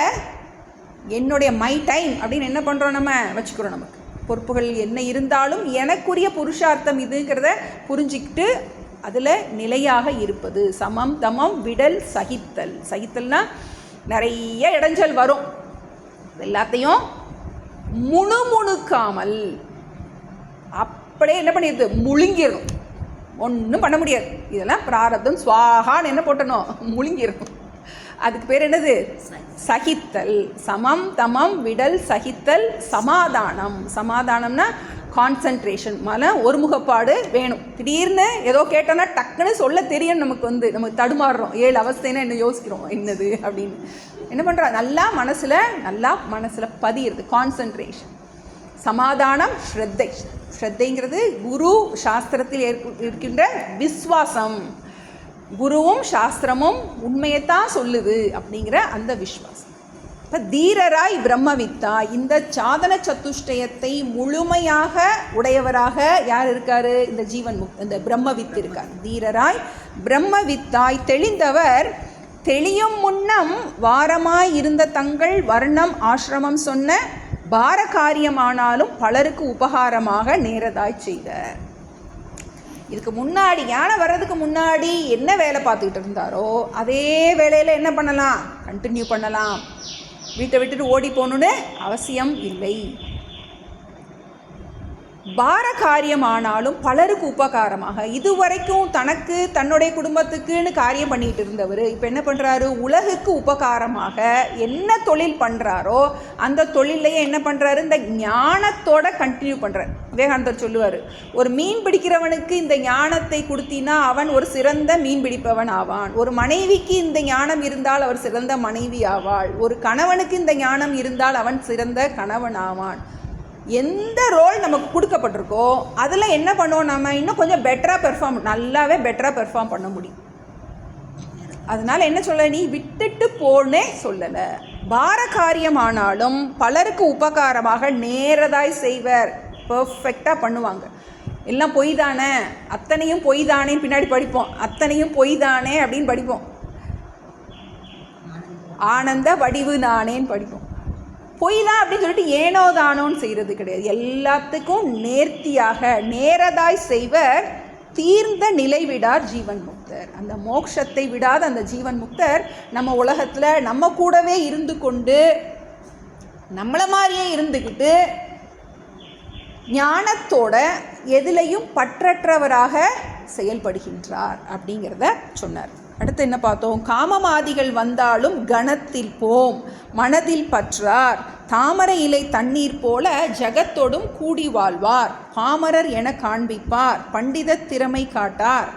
என்னுடைய மை டைம் அப்படின்னு என்ன பண்ணுறோம், நம்ம வச்சுக்கிறோம். நமக்கு பொறுப்புகள் என்ன இருந்தாலும் எனக்குரிய புருஷார்த்தம் இதுங்கிறத புரிஞ்சிக்கிட்டு அதில் நிலையாக இருப்பது. சமம் தமம் விடல் சகித்தல். சகித்தல்னா நிறைய இடைஞ்சல் வரும், எல்லாத்தையும் முணுமுணுக்காமல் அப்படியே என்ன பண்ணிடுது, முழுங்கிடும். ஒன்றும் பண்ண முடியாது. இதெல்லாம் பிராரப்தம் ஸ்வாகான்னு என்ன போட்டணும், முழுங்கிடும். அதுக்கு பேர் என்னது, சகித்தல். சமம் தமம் விடல் சகித்தல் சமாதானம். சமாதானம்னா கான்சன்ட்ரேஷன், ஒருமுகப்பாடு வேணும். திடீர்னு ஏதோ கேட்டோன்னா டக்குன்னு சொல்ல தெரியும் நமக்கு. நமக்கு தடுமாறுறோம், 7 அவஸ்தைன்னா என்ன யோசிக்கிறோம் என்னது அப்படின்னு. என்ன பண்ணுறா, நல்லா மனசில் பதியிறது, கான்சன்ட்ரேஷன். சமாதானம் ஸ்ரத்தை. ஸ்ரத்தைங்கிறது குரு சாஸ்திரத்தில் இருக்கின்ற விஸ்வாசம். குருவும் சாஸ்திரமும் உண்மையைத்தான் சொல்லுது அப்படிங்கிற அந்த விஸ்வாசம். இப்போ தீரராய் பிரம்மவித்தாய், இந்த சாதன சத்துஷ்டயத்தை முழுமையாக உடையவராக யார் இருக்காரு, இந்த ஜீவன் முக்த, இந்த பிரம்மவித்து இருக்கார். தீரராய் பிரம்மவித்தாய் தெளிந்தவர் தெளியும் முன்னம் வாரமாய் இருந்த தங்கள் வர்ணம் ஆசிரமம் சொன்ன பார காரியமானாலும் பலருக்கு உபகாரமாக நேரதாய் செய்தார். இதுக்கு முன்னாடி யானை வர்றதுக்கு முன்னாடி என்ன வேலை பார்த்துக்கிட்டு இருந்தாரோ அதே வேலையில் என்ன பண்ணலாம், கண்டினியூ பண்ணலாம். வீட்டை விட்டுட்டு ஓடி போகணுன்னு அவசியம் இல்லை. பார காரியமானாலும் பலருக்கு உபகாரமாக. இதுவரைக்கும் தனக்கு தன்னுடைய குடும்பத்துக்குன்னு காரியம் பண்ணிட்டு இருந்தவர் இப்போ என்ன பண்ணுறாரு, உலகுக்கு உபகாரமாக என்ன தொழில் பண்ணுறாரோ அந்த தொழிலையே என்ன பண்ணுறாரு, இந்த ஞானத்தோட கண்டினியூ பண்ணுறார். விவேகானந்தர் சொல்லுவார், ஒரு மீன் பிடிக்கிறவனுக்கு இந்த ஞானத்தை கொடுத்தினா அவன் ஒரு சிறந்த மீன் பிடிப்பவன் ஆவான். ஒரு மனைவிக்கு இந்த ஞானம் இருந்தால் அவர் சிறந்த மனைவி ஆவாள். ஒரு கணவனுக்கு இந்த ஞானம் இருந்தால் அவன் சிறந்த கணவன் ஆவான். எந்த ரோல் நமக்கு கொடுக்கப்பட்டிருக்கோ அதில் என்ன பண்ணுவோம், நம்ம இன்னும் கொஞ்சம் நல்லாவே பெட்டராக பெர்ஃபார்ம் பண்ண முடியும். அதனால் என்ன சொல்ல, நீ விட்டுட்டு போனே சொல்லலை. பார காரியமானாலும் பலருக்கு உபகாரமாக நேரதாய் செய்வர். பர்ஃபெக்டாக பண்ணுவாங்க. எல்லாம் பொய் தானே, அத்தனையும் பொய் தானேன்னு பின்னாடி படிப்போம். அத்தனையும் பொய் தானே அப்படின்னு படிப்போம். ஆனந்த வடிவு நானேன்னு படிப்போம். பொய் தான் அப்படின்னு சொல்லிட்டு ஏனோ தானோன்னு செய்கிறது கிடையாது. எல்லாத்துக்கும் நேர்த்தியாக நேரதாய் செய்வர் தீர்ந்த நிலை விடார் ஜீவன் முக்தர். அந்த மோட்சத்தை விடாத அந்த ஜீவன் முக்தர் நம்ம உலகத்தில் நம்ம கூடவே இருந்து கொண்டு நம்மளை மாதிரியே இருந்துக்கிட்டு ஞானத்தோட எதிலையும் பற்றற்றவராக செயல்படுகின்றார் அப்படிங்கிறத சொன்னார். அடுத்து என்ன பார்த்தோம், காமமாதிகள் வந்தாலும் கணத்தில் போம் மனதில் பற்றார் தாமரை இலை தண்ணீர் போல ஜகத்தோடும் கூடி வாழ்வார். பாமரர் என காண்பிப்பார் பண்டித திறமை காட்டார்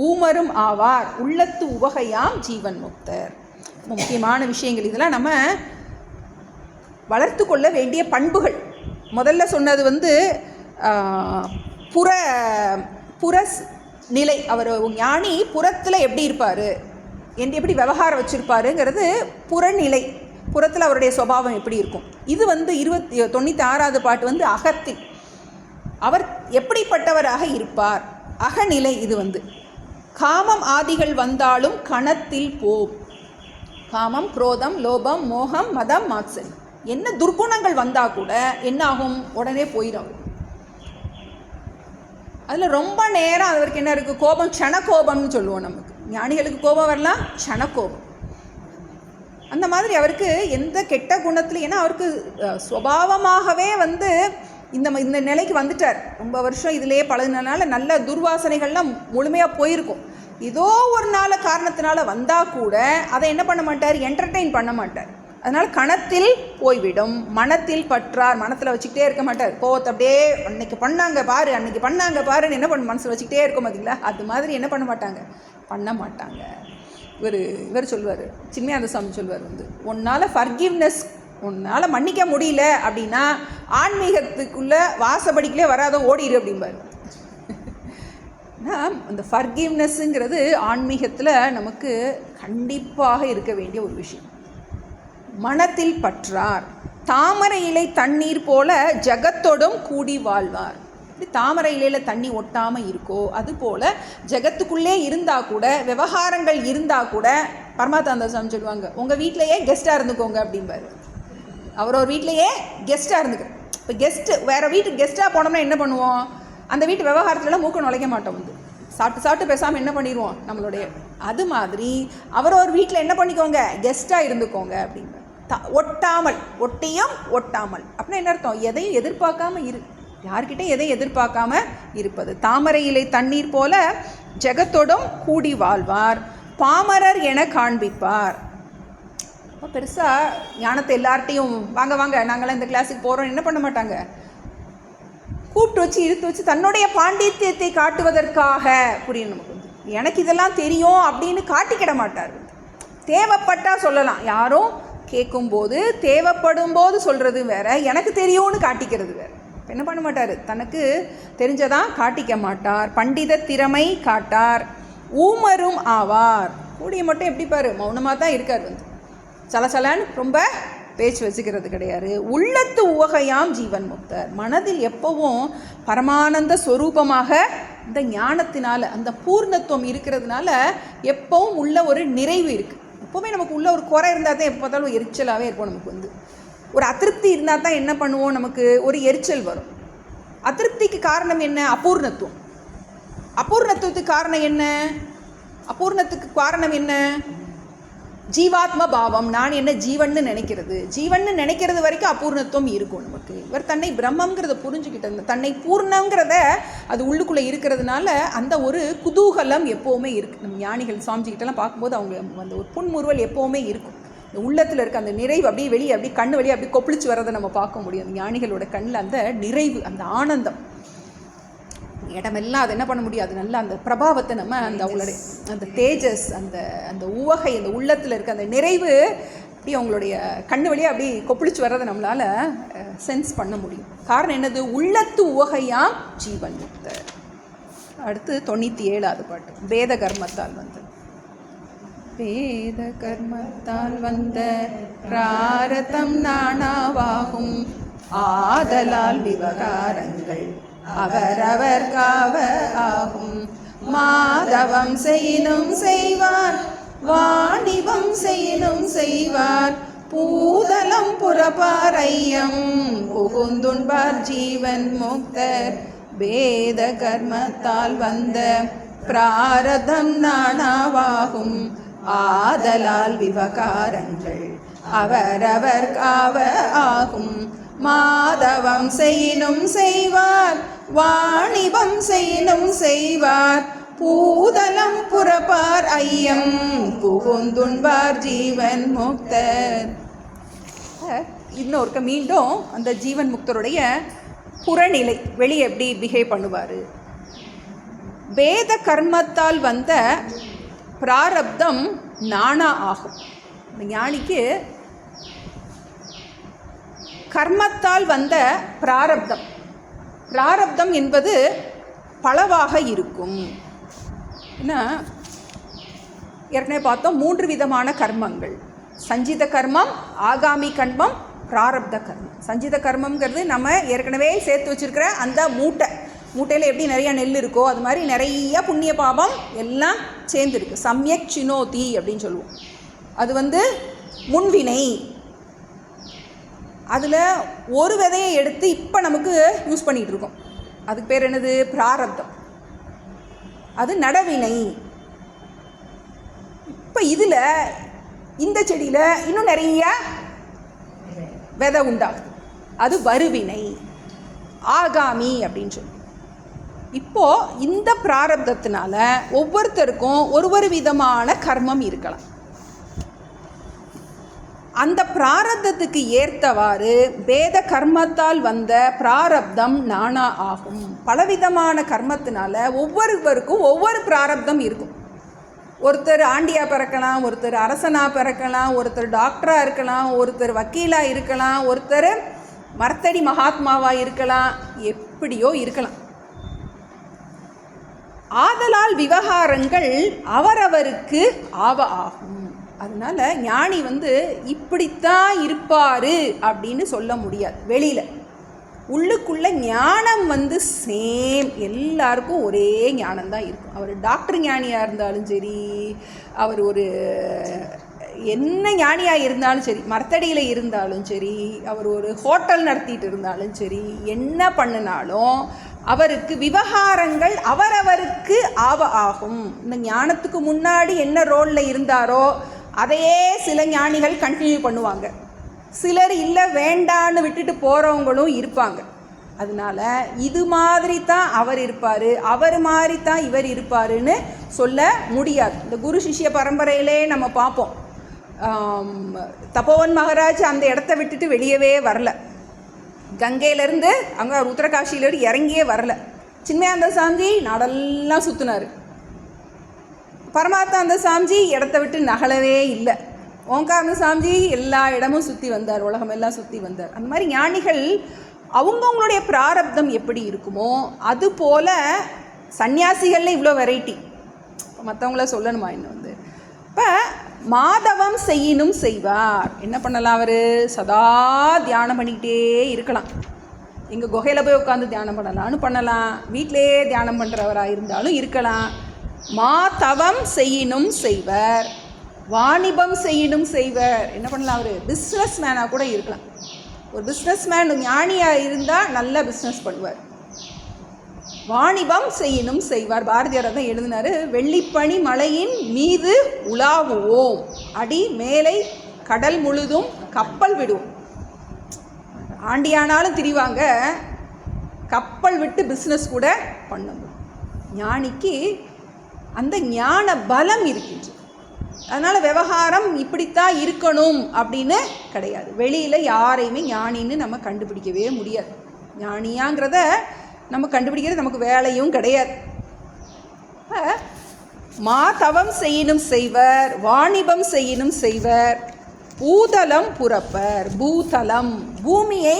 ஊமரும் ஆவார் உள்ளத்து உவகையாம் ஜீவன் முக்தர். முக்கியமான விஷயங்கள் இதெல்லாம் நம்ம வளர்த்து கொள்ள வேண்டிய பண்புகள். முதல்ல சொன்னது புற நிலை. அவர் ஞானி புறத்தில் எப்படி இருப்பார், எப்படி விவகாரம் வச்சுருப்பாருங்கிறது புறநிலை. புறத்தில் அவருடைய சுபாவம் எப்படி இருக்கும். இது 96வது பாட்டு அகத்தில் அவர் எப்படிப்பட்டவராக இருப்பார், அகநிலை. இது காமம் ஆதிகள் வந்தாலும் கணத்தில் போம். காமம், குரோதம், லோபம், மோகம், மதம், மாத்சரியம் என்ன துர்குணங்கள் வந்தால் கூட என்ன ஆகும், உடனே போயிடும். அதில் ரொம்ப நேரம் அவருக்கு என்ன இருக்குது, கோபம், க்ஷணக்கோபம்னு சொல்லுவோம். நமக்கு ஞானிகளுக்கு கோபம் வரலாம், க்ஷணக்கோபம். அந்த மாதிரி அவருக்கு எந்த கெட்ட குணத்தில், ஏன்னா அவருக்கு சுபாவமாகவே இந்த நிலைக்கு வந்துட்டார். ரொம்ப வருஷம் இதிலேயே பழகினால நல்ல துர்வாசனைகள்லாம் முழுமையாக போயிருக்கும். ஏதோ ஒரு காரணத்தினால வந்தால் கூட அதை என்ன பண்ண மாட்டார், என்டர்டெயின் பண்ண மாட்டார். அதனால் கணத்தில் போய்விடும். மனத்தில் பற்றார், மனத்தில் வச்சுக்கிட்டே இருக்க மாட்டார். கோவத்தை அப்படியே அன்னைக்கு பண்ணாங்க பாருன்னு என்ன பண்ண மனசில் வச்சுக்கிட்டே இருக்கும் பார்த்தீங்களா, அது மாதிரி என்ன பண்ண மாட்டாங்க. இவர் சொல்லுவார், சின்மயானந்த சுவாமி சொல்லுவார், உன்னால் ஃபர்கிவ்னஸ், உன்னால் மன்னிக்க முடியல அப்படின்னா ஆன்மீகத்துக்குள்ளே வாசப்படிக்குள்ளே வராத ஓடிடு அப்படிம்பார். அந்த ஃபர்கிவ்னஸ்ங்கிறது ஆன்மீகத்தில் நமக்கு கண்டிப்பாக இருக்க வேண்டிய ஒரு விஷயம். மனத்தில் பற்றார், தாமரை இலை தண்ணீர் போல ஜகத்தோடும் கூடி வாழ்வார். இப்படி தாமரை இலையில் தண்ணி ஒட்டாமல் இருக்கோ அதுபோல் ஜகத்துக்குள்ளே இருந்தால் கூட, விவகாரங்கள் இருந்தால் கூட, பரமாத்மா சாமி சொல்லுவாங்க, உங்கள் வீட்டிலையே கெஸ்ட்டாக இருந்துக்கோங்க அப்படிம்பாரு. அவரோட வீட்டிலையே கெஸ்ட்டாக இருந்துக்க. இப்போ கெஸ்ட்டு வேறு வீட்டுக்கு கெஸ்ட்டாக போனோம்னா என்ன பண்ணுவோம்? அந்த வீட்டு விவகாரத்துலலாம் மூக்க நுழைக்க மாட்டோம். சாப்பிட்டு பேசாமல் என்ன பண்ணிடுவோம் நம்மளுடைய. அது மாதிரி அவரோட வீட்டில் என்ன பண்ணிக்கோங்க, கெஸ்ட்டாக இருந்துக்கோங்க அப்படிங்க. ஒட்டாமல், ஒட்டியும் ஒட்டாமல் அப்படின்னா என்ன அர்த்தம்? எதையும் எதிர்பார்க்காம யார்கிட்ட எதையும் எதிர்பார்க்காம இருப்பது. தாமரை இலை தண்ணீர் போல ஜெகத்தோடும் கூடி வாழ்வார், பாமரர் என காண்பிப்பார். இப்போ பெருசாக ஞானத்தை எல்லார்ட்டையும் வாங்க வாங்க நாங்களாம் இந்த கிளாஸுக்கு போகிறோம் என்ன பண்ண மாட்டாங்க, கூப்பிட்டு வச்சு இழுத்து வச்சு தன்னுடைய பாண்டித்யத்தை காட்டுவதற்காக, புரியும் நமக்கு எனக்கு இதெல்லாம் தெரியும் அப்படின்னு காட்டிக்கிட மாட்டார். தேவைப்பட்டால் சொல்லலாம், யாரும் கேட்கும்போது தேவைப்படும் போது சொல்கிறது வேற, எனக்கு தெரியும்னு காட்டிக்கிறது வேறு. என்ன பண்ண மாட்டார், தனக்கு தெரிஞ்சதான் காட்டிக்க மாட்டார். பண்டித திறமை காட்டார், ஊமரும் ஆவார். கூடிய மட்டும் எப்படி பாரு, மௌனமாக தான் இருக்கார். சலசலன்னு ரொம்ப பேச்சு வச்சுக்கிறது கிடையாது. உள்ளத்து உவகையாம் ஜீவன் முக்தர். மனதில் எப்பவும் பரமானந்த ஸ்வரூபமாக இந்த ஞானத்தினால அந்த பூர்ணத்துவம் இருக்கிறதுனால எப்பவும் உள்ள ஒரு நிறைவு இருக்குது. எப்போவுமே நமக்கு உள்ள ஒரு குறை இருந்தால் தான் எப்போ பார்த்தாலும் எரிச்சலாகவே இருக்கும். நமக்கு ஒரு அதிருப்தி இருந்தால் தான் என்ன பண்ணுவோம், நமக்கு ஒரு எரிச்சல் வரும். அதிருப்திக்கு காரணம் என்ன? அபூர்ணத்துவம். அபூர்ணத்துவத்துக்கு காரணம் என்ன? அபூர்ணத்துக்கு காரணம் என்ன? ஜீவாத்ம பாவம். நான் என்ன ஜீவன்னு நினைக்கிறது. ஜீவன்னு நினைக்கிறது வரைக்கும் அபூர்ணத்துவம் இருக்கும் நமக்கு. இவர் தன்னை பிரம்மங்கிறத புரிஞ்சுக்கிட்ட, தன்னை பூர்ணங்கிறத அது உள்ளுக்குள்ளே இருக்கிறதுனால அந்த ஒரு குதூகலம் எப்போவுமே இருக்குது. நம்ம ஞானிகள் சுவாமிஜிக்கிட்டலாம் பார்க்கும்போது அவங்க அந்த ஒரு புன்முறுவல் எப்போவுமே இருக்கும். இந்த உள்ளத்தில் இருக்க அந்த நிறைவு அப்படியே வெளியே அப்படியே கண்ணு வெளியே அப்படி கொப்பளிச்சு வர்றதை நம்ம பார்க்க முடியும். அந்த ஞானிகளோட கண்ணில் அந்த நிறைவு, அந்த ஆனந்தம், இடமெல்லாம் அது என்ன பண்ண முடியாது, நல்லா அந்த பிரபாவத்தை நம்ம அந்த அவங்களுடைய அந்த தேஜஸ், அந்த அந்த உவகை, அந்த உள்ளத்தில் இருக்க அந்த நிறைவு அப்படி அவங்களுடைய கண்ணு வழியாக அப்படி கொப்பளிச்சு வர்றதை நம்மளால் சென்ஸ் பண்ண முடியும். காரணம் என்னது? உள்ளத்து உவகையாம் ஜீவன் முக்தர். அடுத்து 97வது பாட்டு. வேத கர்மத்தால் வேத கர்மத்தால் வந்த பிராரதம் நானாவாகும், ஆதலால் விவகாரங்கள் அவரவர் காவ ஆகும். மாதவம் செய்யினும் செய்வார், வாணிபம் செய்யினும் செய்வார், பூதலம் புறப்பார் ஐயம் புகுந்துண்பார் ஜீவன் முக்தர். வேத கர்மத்தால் வந்த பிராரதம் நானாவாகும், ஆதலால் விவகாரங்கள் அவரவர் காவ ஆகும். மாதவம் செய்யினும் செய்வார், வாணிபம் செய்யினும் செய்வார், பூதலம் புறப்பார் ஐயம் புகுந்துண்பார் ஜீவன் முக்தர். இன்னொருக்க மீண்டும் அந்த ஜீவன் முக்தருடைய புறநிலை வெளியே எப்படி பிஹேவ் பண்ணுவார். வேத கர்மத்தால் வந்த பிராரப்தம் நானா ஆகும். இந்த ஞானிக்கு கர்மத்தால் வந்த பிராரப்தம், பிராரப்தம் என்பது பலவாக இருக்கும். ஏன்னா ஏற்கனவே பார்த்தோம் 3 விதமான கர்மங்கள். சஞ்சித கர்மம், ஆகாமி கர்மம், பிராரப்த கர்மம். சஞ்சித கர்மங்கிறது நம்ம ஏற்கனவே சேர்த்து வச்சுருக்கிற அந்த மூட்டையில் எப்படி நிறையா நெல் இருக்கோ அது மாதிரி நிறைய புண்ணிய பாபம் எல்லாம் சேர்ந்துருக்கு. சம்யக் சினோதி அப்படின்னு சொல்லுவோம். அது முன்வினை. அதில் ஒரு விதையை எடுத்து இப்போ நமக்கு யூஸ் பண்ணிகிட்டு இருக்கோம். அதுக்கு பேர் என்னது? பிராரப்தம். அது நடவினை. இப்போ இதில் இந்த செடியில் இன்னும் நிறைய விதை உண்டாகுது, அது வருவினை, ஆகாமி அப்படின்னு சொல்லி. இப்போது இந்த பிராரப்தத்தினால ஒவ்வொருத்தருக்கும் ஒரு விதமான கர்மம் இருக்கலாம். அந்த பிராரப்தத்துக்கு ஏற்றவாறு வேத கர்மத்தால் வந்த பிராரப்தம் நானா ஆகும். பலவிதமான கர்மத்தினால ஒவ்வொருவருக்கும் ஒவ்வொரு பிராரப்தம் இருக்கும். ஒருத்தர் ஆண்டியாக பிறக்கலாம், ஒருத்தர் அரசனாக பிறக்கலாம், ஒருத்தர் டாக்டராக இருக்கலாம், ஒருத்தர் வக்கீலாக இருக்கலாம், ஒருத்தர் மர்த்தடி மகாத்மாவாக இருக்கலாம், எப்படியோ இருக்கலாம். ஆதலால் விவகாரங்கள் அவரவருக்கு ஆகும். அதனால் ஞானி இப்படித்தான் இருப்பார் அப்படின்னு சொல்ல முடியாது. வெளியில் உள்ளுக்குள்ளே ஞானம் சேம், எல்லாருக்கும் ஒரே ஞானம்தான் இருக்கும். அவர் டாக்டர் ஞானியாக இருந்தாலும் சரி, அவர் ஒரு என்ன ஞானியாக இருந்தாலும் சரி, மரத்தடியில் இருந்தாலும் சரி, அவர் ஒரு ஹோட்டல் நடத்திட்டு இருந்தாலும் சரி, என்ன பண்ணினாலும் அவருக்கு விவகாரங்கள் அவரவருக்கு ஆகும். இந்த ஞானத்துக்கு முன்னாடி என்ன ரோலில் இருந்தாரோ அதையே சில ஞானிகள் கண்டினியூ பண்ணுவாங்க. சிலர் இல்லை வேண்டான்னு விட்டுட்டு போகிறவங்களும் இருப்பாங்க. அதனால இது மாதிரி தான் அவர் இருப்பார், அவர் மாதிரி தான் இவர் இருப்பாருன்னு சொல்ல முடியாது. இந்த குரு சிஷ்ய பரம்பரையிலே நம்ம பார்ப்போம். தபோவன் மகாராஜ் அந்த இடத்த விட்டுட்டு வெளியவே வரல. கங்கையிலேருந்து அங்கே உத்தரகாஷியிலேருந்து இறங்கியே வரல. சின்மயானந்த சாமிஜி நாடெல்லாம் சுற்றினார். பரமாத்மானந்த சாமிஜி இடத்த விட்டு நகலவே இல்லை. ஓங்காரானந்த சாமிஜி எல்லா இடமும் சுற்றி வந்தார், உலகமெல்லாம் சுற்றி வந்தார். அந்த மாதிரி ஞானிகள் அவங்கவுங்களுடைய பிராரப்தம் எப்படி இருக்குமோ அதுபோல் சன்னியாசிகளில் இவ்வளோ வெரைட்டி. மற்றவங்கள சொல்லணுமா இன்னும் இப்போ மாதவம் செய்யினும் செய்வார். என்ன பண்ணலாம்? அவர் சதா தியானம் பண்ணிக்கிட்டே இருக்கலாம். எங்கள் குகையில் போய் உட்காந்து தியானம் பண்ணலாம், வீட்டிலே தியானம் பண்ணுறவராக இருந்தாலும் இருக்கலாம். மாதவம் செய்யினும் செய்வர், வாணிபம் செய்யினும் செய்வர். என்ன பண்ணலாம்? அவர் பிஸ்னஸ் மேனாக கூட இருக்கலாம். ஒரு பிஸ்னஸ் மேன் ஞானியாக இருந்தால் நல்லா பிஸ்னஸ் பண்ணுவார். வாணிபம் செய்யினும் செய்வார். பாரதியார் தான் எழுதினார். வெள்ளிப்பனி மலையின் மீது உலாவுவோம், அடி மேலை கடல் முழுதும் கப்பல் விடுவோம். ஆண்டியானாலும் திரிவாங்க, கப்பல் விட்டு பிஸ்னஸ் கூட பண்ணணும். ஞானிக்கு அந்த ஞான பலம் இருக்கின்றது. அதனால் விவகாரம் இப்படித்தான் இருக்கணும் அப்படின்னு கிடையாது. வெளியில் யாரையுமே ஞானின்னு நம்ம கண்டுபிடிக்கவே முடியாது. ஞானியாங்கிறத நம்ம கண்டுபிடிக்கிறது நமக்கு வேலையும் கிடையாது. மாதவம் செய்யினும் செய்வர், வாணிபம் செய்யினும் செய்வர், பூதலம் புறப்பர். பூதலம் பூமியை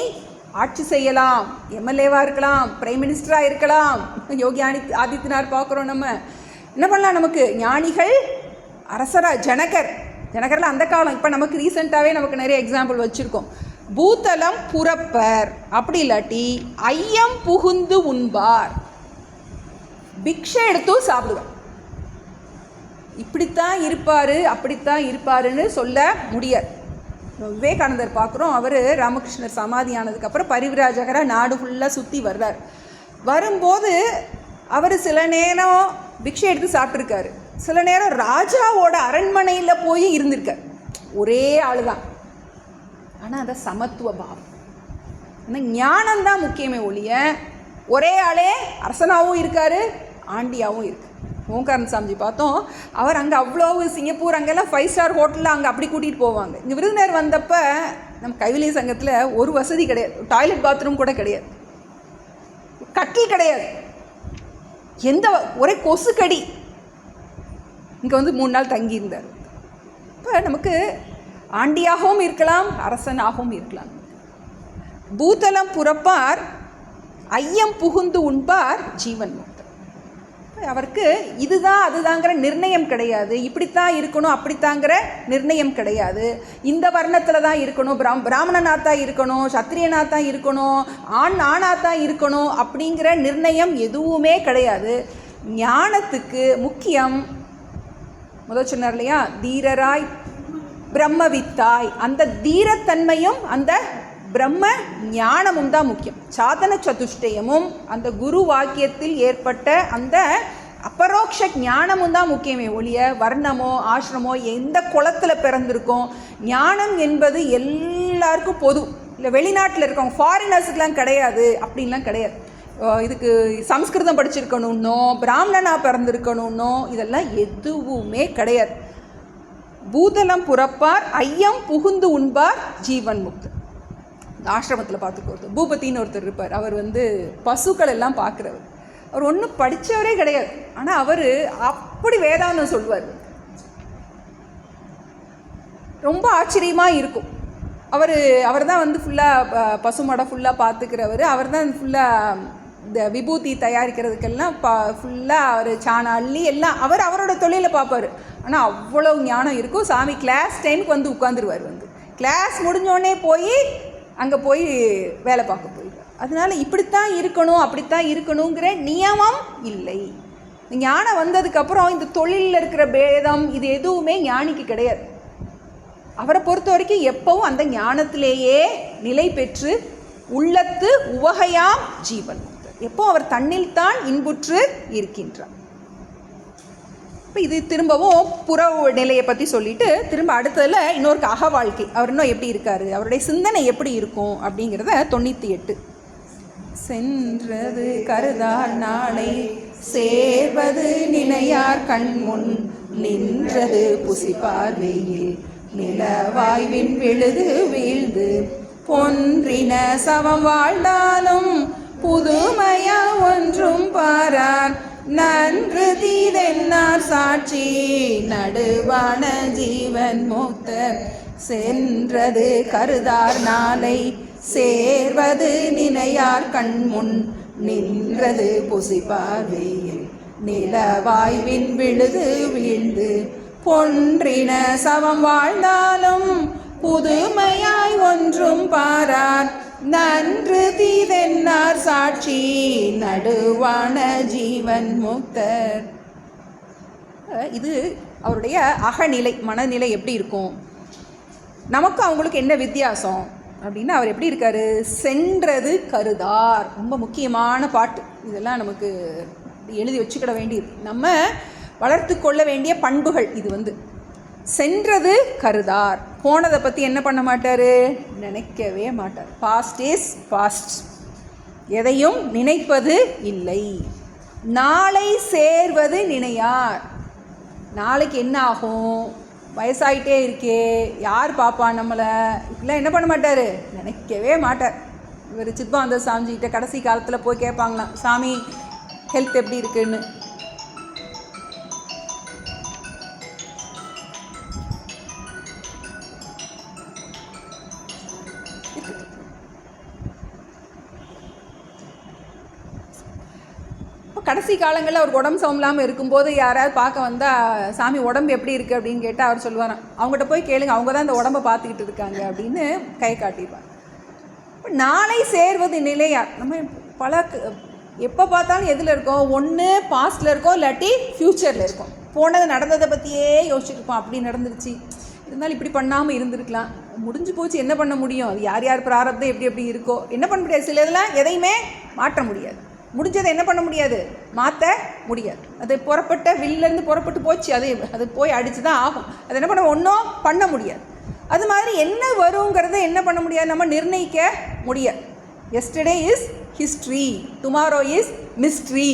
ஆட்சி செய்யலாம். எம்எல்ஏவாக இருக்கலாம், பிரைம் மினிஸ்டராக இருக்கலாம். யோகி ஆதித்யநாத் பார்க்குறோம். நம்ம என்ன பண்ணலாம்? நமக்கு ஞானிகள் அரசராக ஜனகரில் அந்த காலம். இப்போ நமக்கு ரீசெண்டாகவே நமக்கு நிறைய எக்ஸாம்பிள் வச்சுருக்கோம். பூதலம் புறப்பர், அப்படி இல்லாட்டி ஐயம் புகுந்து உண்பார், பிக்ஷை எடுத்தும் சாப்பிடுவார். இப்படித்தான் இருப்பார் அப்படித்தான் இருப்பாருன்னு சொல்ல முடியாது. விவேகானந்தர் பார்க்குறோம். அவர் ராமகிருஷ்ணர் சமாதியானதுக்கப்புறம் பரிவிராஜகராக நாடு ஃபுல்லாக சுற்றி வர்றார். வரும்போது அவர் சில நேரம் பிக்ஷை எடுத்து சாப்பிட்ருக்காரு, சில நேரம் ராஜாவோட அரண்மனையில் போய் இருந்திருக்கார். ஒரே ஆள் தான், ஆனால் அதை சமத்துவ பாவம். ஆனால் ஞானம்தான் முக்கியமே ஒழிய ஒரே ஆளே அரசனாகவும் இருக்கார், ஆண்டியாகவும் இருக்கு. ஓங்காரன் சாமிஜி பார்த்தோம். அவர் அங்கே அவ்வளோ சிங்கப்பூர் அங்கெல்லாம் 5 ஸ்டார் ஹோட்டலில் அங்கே அப்படி கூட்டிகிட்டு போவாங்க. இங்கே விருதுநகர் வந்தப்போ நம்ம கைவிலிய சங்கத்தில் ஒரு வசதி கிடையாது, டாய்லெட் பாத்ரூம் கூட கிடையாது, கட்டில் கிடையாது, எந்த ஒரே கொசுக்கடி. இங்கே 3 நாள் தங்கியிருந்தார். இப்போ நமக்கு ஆண்டியாகவும் இருக்கலாம், அரசனாகவும் இருக்கலாம். பூதலம் புறப்பார், ஐயம் புகுந்து உண்பார், ஜீவன் முக்தர். அவருக்கு இதுதான் அதுதாங்கிற நிர்ணயம் கிடையாது. இப்படித்தான் இருக்கணும் அப்படித்தாங்கிற நிர்ணயம் கிடையாது. இந்த வர்ணத்தில் தான் இருக்கணும், பிராமணனாக தான் இருக்கணும், சத்திரியனாக தான் இருக்கணும், ஆணாக தான் இருக்கணும் அப்படிங்கிற நிர்ணயம் எதுவுமே கிடையாது. ஞானத்துக்கு முக்கியம் முதல் சொன்னார் இல்லையா, தீரராய் பிரம்மவித்தாய். அந்த தீரத்தன்மையும் அந்த பிரம்ம ஞானமும் தான் முக்கியம். சாதன சதுஷ்டயமும் அந்த குரு வாக்கியத்தில் ஏற்பட்ட அந்த அபரோக்ஷ ஞானமும் தான் முக்கியமே ஒழிய வர்ணமோ ஆசிரமோ எந்த குளத்தில் பிறந்திருக்கோம். ஞானம் என்பது எல்லாருக்கும் பொது. இல்லை வெளிநாட்டில் இருக்கவங்க ஃபாரினர்ஸுக்கெலாம் கிடையாது, அப்படின்லாம் கிடையாது. இதுக்கு சம்ஸ்கிருதம் படிச்சிருக்கணுன்னோ பிராமணனாக பிறந்திருக்கணுன்னோ இதெல்லாம் எதுவுமே கிடையாது. பூதலம் புறப்பார், ஐயம் புகுந்து உண்பார், ஜீவன் முக்தர். ஆசிரமத்தில் பார்த்துக்கோது பூபத்தின்னு ஒருத்தர் இருப்பார். அவர் பசுக்கள் எல்லாம் பார்க்குறவர். அவர் ஒன்றும் படித்தவரே கிடையாது, ஆனால் அவர் அப்படி வேதாந்தம் சொல்வார். ரொம்ப ஆச்சரியமாக இருக்கும். அவர் தான் ஃபுல்லாக பசுமாடை ஃபுல்லாக பார்த்துக்கிறவர். அவர் தான் ஃபுல்லாக இந்த விபூதி தயாரிக்கிறதுக்கெல்லாம் ஃபுல்லாக அவர் சாணம் அள்ளி எல்லாம் அவரோட தொழிலை பார்ப்பார். ஆனால் அவ்வளோ ஞானம் இருக்கும். சாமி கிளாஸ் டைமுக்கு வந்து உட்காந்துருவார். வந்து கிளாஸ் முடிஞ்சோடனே போய் அங்கே போய் வேலை பார்க்க போயிடுவார். அதனால இப்படித்தான் இருக்கணும் அப்படித்தான் இருக்கணுங்கிற நியமம் இல்லை. ஞானம் வந்ததுக்கப்புறம் இந்த தொழிலில் இருக்கிற பேதம் இது எதுவுமே ஞானிக்கு கிடையாது. அவரை பொறுத்த வரைக்கும் எப்பவும் அந்த ஞானத்திலேயே நிலை பெற்று உள்ளத்து உவகையாம் ஜீவன், எப்போ அவர் தன்னில் தான் இன்புற்று இருக்கின்றார். இப்போ இது திரும்பவும் புற நிலையை பற்றி சொல்லிட்டு திரும்ப அடுத்ததில் இன்னொரு அக வாழ்க்கை, அவர் இன்னும் எப்படி இருக்கார், அவருடைய சிந்தனை எப்படி இருக்கும் அப்படிங்கிறத 98. சென்றது கருதார் நாளை சேர்வது நினையார் கண்முன் நின்றது புசி பார்வையில் நிலவாய்வின் விழுது வீழ்ந்து பொன்றின சவம் வாழ்ந்தாலும் புதுமையா ஒன்றும் பாரார் நன்று தீதென்னார் சாட்சி நடுவான ஜீவன் முக்தர் சென்றது கருதார் நாளை சேர்வது நினையார் கண்முன் நின்றது புசி பார்வையில் நிலவாய்வின் விழுது வீழ்ந்து பொன்றின சவம் வாழ்ந்தாலும் புதுமையாய் ஒன்றும் பாரார் நன்று தீதென்னார் சாட்சி நடுவான ஜீவன் முக்தர். இது அவருடைய அகநிலை, மனநிலை எப்படி இருக்கும், நமக்கு அவங்களுக்கு என்ன வித்தியாசம் அப்படின்னா அவர் எப்படி இருக்காரு. சென்றது கருதார், ரொம்ப முக்கியமான பாட்டு. இதெல்லாம் நமக்கு எழுதி வச்சுக்கிட வேண்டியது, நம்ம வளர்த்து கொள்ள வேண்டிய பண்புகள். இது வந்து சென்றது கருதார், போனதை பற்றி என்ன பண்ண மாட்டார், நினைக்கவே மாட்டார். பாஸ்ட் இஸ் பாஸ்ட், எதையும் நினைப்பது இல்லை. நாளை சேர்வது நினையார், நாளைக்கு என்ன ஆகும், வயசாகிட்டே இருக்கே, யார் பாப்பா நம்மளை, இப்படிலாம் என்ன பண்ண மாட்டார், நினைக்கவே மாட்டார். இவர் சித்பானந்த சாமிஜிக்கிட்ட கடைசி காலத்தில் போய் கேட்பாங்களாம், சாமி ஹெல்த் எப்படி இருக்குன்னு. கடைசி காலங்களில் அவர் உடம்பு சமலாமல் இருக்கும்போது யாராவது பார்க்க வந்தால் சாமி உடம்பு எப்படி இருக்குது அப்படின்னு கேட்டால் அவர் சொல்லுவாராம், அவங்ககிட்ட போய் கேளுங்க, அவங்க தான் இந்த உடம்பை பார்த்துக்கிட்டு இருக்காங்க அப்படின்னு கை காட்டிடுவார். இப்போ நாளை சேர்வது நிலையார், நம்ம பல எப்போ பார்த்தாலும் எதில் இருக்கோம், ஒன்று பாஸ்டில் இருக்கோம், இல்லாட்டி ஃப்யூச்சரில் இருக்கோம். போனது நடந்ததை பற்றியே யோசிச்சுருப்போம், அப்படி நடந்துருச்சு, இருந்தாலும் இப்படி பண்ணாமல் இருந்திருக்கலாம், முடிஞ்சு போச்சு, என்ன பண்ண முடியும், அது யார் யார் பிராரப்தம் எப்படி எப்படி இருக்கோ, என்ன பண்ண முடியாது. சில இதெல்லாம் எதையுமே மாற்ற முடியாது, முடிஞ்சதை என்ன பண்ண முடியாது, மாற்ற முடியாது. அது புறப்பட்ட வில்லேருந்து புறப்பட்டு போச்சு, அது போய் அடித்து தான் ஆகும். அது என்ன பண்ண, ஒன்றும் பண்ண முடியாது. அது மாதிரி என்ன வருங்கிறத என்ன பண்ண முடியாது, நம்ம நிர்ணயிக்க முடியாது. Yesterday is history, tomorrow is mystery.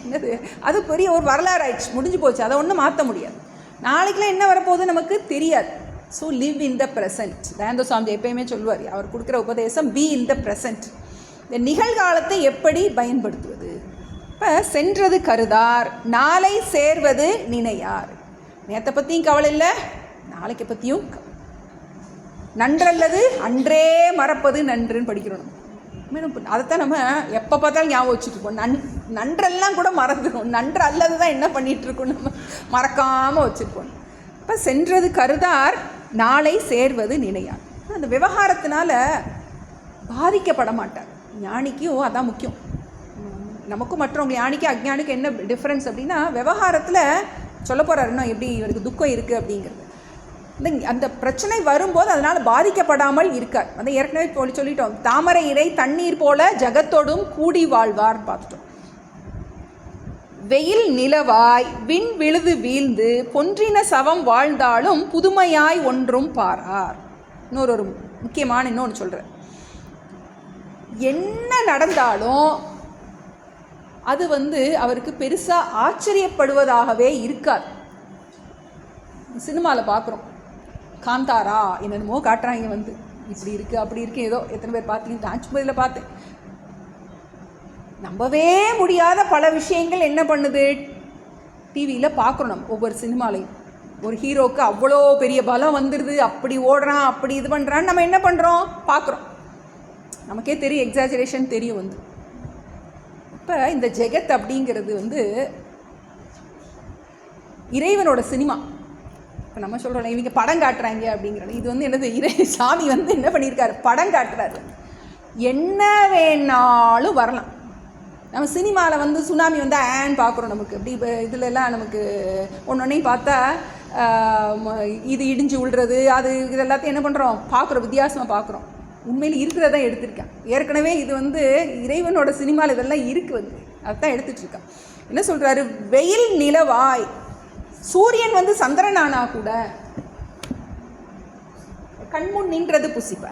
என்னது, அது பெரிய ஒரு வரலாறு ஆயிடுச்சு, முடிஞ்சு போச்சு, அதை ஒன்றும் மாற்ற முடியாது. நாளைக்குலாம் என்ன வரப்போகுது நமக்கு தெரியாது. So live in the present. Dayananda Swami எப்பயுமே சொல்லுவார், அவர் கொடுக்குற உபதேசம் பி இன் த ப்ரெசன்ட். இந்த நிகழ்காலத்தை எப்படி பயன்படுத்துவது. இப்போ சென்றது கருதார், நாளை சேர்வது நினையார். நேற்றை பற்றியும் கவலை இல்லை, நாளைக்கு பற்றியும் நன்றல்லது அன்றே மறப்பது நன்றுன்னு படிக்கிறோம். அதைத்தான் நம்ம எப்போ பார்த்தாலும் ஞாபகம் வச்சுட்ருப்போம். நன்றெல்லாம் கூட மறந்துடும், நன்று அல்லது தான் என்ன பண்ணிகிட்ருக்கோம், நம்ம மறக்காமல் வச்சுருப்போம். இப்போ சென்றது கருதார், நாளை சேர்வது நினையார். அந்த விவகாரத்தினால பாதிக்கப்பட மாட்டார். ஞானிக்கும் அதான் முக்கியம். நமக்கும் மற்றவங்க ஞானிக்கு அஜ்ஞானிக்கு என்ன டிஃப்ரென்ஸ் அப்படின்னா, விவகாரத்தில் சொல்ல போகிறார் இன்னும் எப்படி இவருக்கு துக்கம் இருக்குது அப்படிங்கிறது. அந்த பிரச்சனை வரும்போது அதனால் பாதிக்கப்படாமல் இருக்கார். அந்த ஏற்கனவே சொல்லிட்டோம், தாமரை இறை தண்ணீர் போல ஜகத்தோடும் கூடி வாழ்வார் பார்த்துட்டோம். வெயில் நிலவாய் விண் விழுது வீழ்ந்து பொன்றின சவம் வாழ்ந்தாலும் புதுமையாய் ஒன்றும் பாரார். இன்னொரு முக்கியமான இன்னொன்று சொல்கிறேன், என்ன நடந்தாலும் அது அவருக்கு பெருசாக ஆச்சரியப்படுவதாகவே இருக்காது. சினிமாவில் பார்க்குறோம், காந்தாரா என்னென்னமோ காட்டுறாங்க, இப்படி இருக்குது அப்படி இருக்குது, ஏதோ எத்தனை பேர் பார்த்தீங்க, தாஜ்மஹலில் பார்த்தேன். நம்பவே முடியாத பல விஷயங்கள் என்ன பண்ணுது, டிவியில் பார்க்குறோம். நம்ம ஒவ்வொரு சினிமாலையும் ஒரு ஹீரோவுக்கு அவ்வளோ பெரிய பலம் வந்துடுது, அப்படி ஓடுறான், அப்படி இது பண்ணுறான்னு நம்ம என்ன பண்ணுறோம், பார்க்குறோம். நமக்கே தெரியும், எக்ஸாஜரேஷன் தெரியும். இப்போ இந்த ஜெகத் அப்படிங்கிறது இறைவனோட சினிமா. இப்போ நம்ம சொல்கிறோம் இவங்க படம் காட்டுறாங்க அப்படிங்கிறோம். இது வந்து என்னது, சாமி வந்து என்ன பண்ணியிருக்காரு, படம் காட்டுறாரு. என்ன வேணாலும் வரலாம். நம்ம சினிமாவில் வந்து சுனாமி வந்து ஆன்னு பார்க்குறோம். நமக்கு அப்படி இதிலெல்லாம் நமக்கு ஒன்றொன்னையும் பார்த்தா இது இடிஞ்சு விழுறது, அது இது எல்லாத்தையும் என்ன பண்ணுறோம், பார்க்குறோம், வித்தியாசமாக பார்க்குறோம். உண்மையில் இருக்கிறதான் எடுத்திருக்கேன். ஏற்கனவே இது வந்து இறைவனோட சினிமாவில் இதெல்லாம் இருக்குது, வந்து அதுதான் எடுத்துகிட்ருக்கேன். என்ன சொல்கிறாரு, வெயில் நிலவாய், சூரியன் வந்து சந்திரனானா கூட கண்முன் நின்றது புசிப்ப,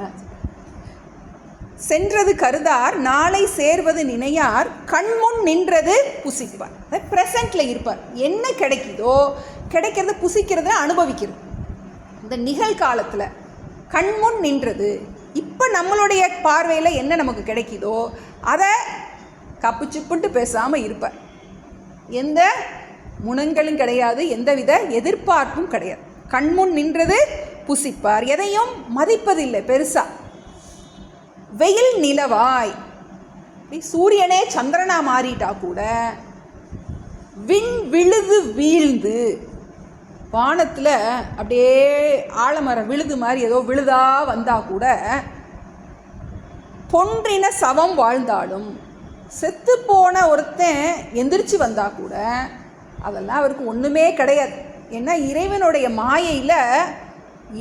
சென்றது கருதார் நாளை சேர்வது நினையார், கண்முன் நின்றது புசிப்பார். ப்ரெசண்டில் இருப்பார். என்ன கிடைக்குதோ கிடைக்கிறத புசிக்கிறத அனுபவிக்கிறது. இந்த நிகழ்காலத்தில் கண்முன் நின்றது, இப்போ நம்மளுடைய பார்வையில் என்ன நமக்கு கிடைக்குதோ அதை கப்புச்சுப்புட்டு பேசாமல் இருப்பார். எந்த முனங்களும் கிடையாது, எந்தவித எதிர்பார்ப்பும் கிடையாது. கண்முன் நின்றது புசிப்பார், எதையும் மதிப்பதில்லை பெருசா. வெயில் நிலவாய், சூரியனே சந்திரனா மாறிட்டா கூட விண் விழுது வீழ்ந்து, வானத்தில் அப்படியே ஆலமரம் விழுது மாதிரி ஏதோ விழுதா வந்தால் கூட, பொன்றின சவம் வாழ்ந்தாலும், செத்து போன ஒருத்தன் எந்திரிச்சு வந்தால் கூட அதெல்லாம் அவருக்கு ஒன்றுமே கிடையாது. ஏன்னா இறைவனுடைய மாயையில்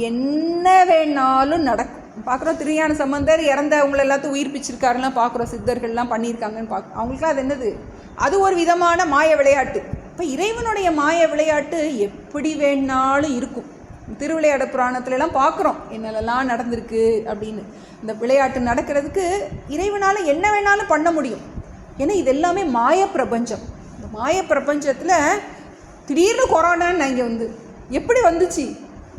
என்ன வேணாலும் நடக்கும். பார்க்குறோம், திருஞான சம்பந்தர் இறந்தவங்களை எல்லாத்தையும் உயிர்ப்பிச்சிருக்காருலாம் பார்க்குறோம், சித்தர்கள்லாம் பண்ணியிருக்காங்கன்னு பார்க்குறோம். அவங்களுக்குலாம் அது என்னது, அது ஒரு விதமான மாய விளையாட்டு. இப்போ இறைவனுடைய மாய விளையாட்டு எப்படி வேணாலும் இருக்கும். திருவிளையாட புராணத்துலலாம் பார்க்குறோம் என்னெல்லாம் நடந்திருக்கு அப்படின்னு. இந்த விளையாட்டு நடக்கிறதுக்கு இறைவனால் என்ன வேணாலும் பண்ண முடியும். ஏன்னா இது எல்லாமே மாய பிரபஞ்சம். இந்த மாய பிரபஞ்சத்தில் திடீர்னு கொரோனான்னு இங்கே வந்து எப்படி வந்துச்சு,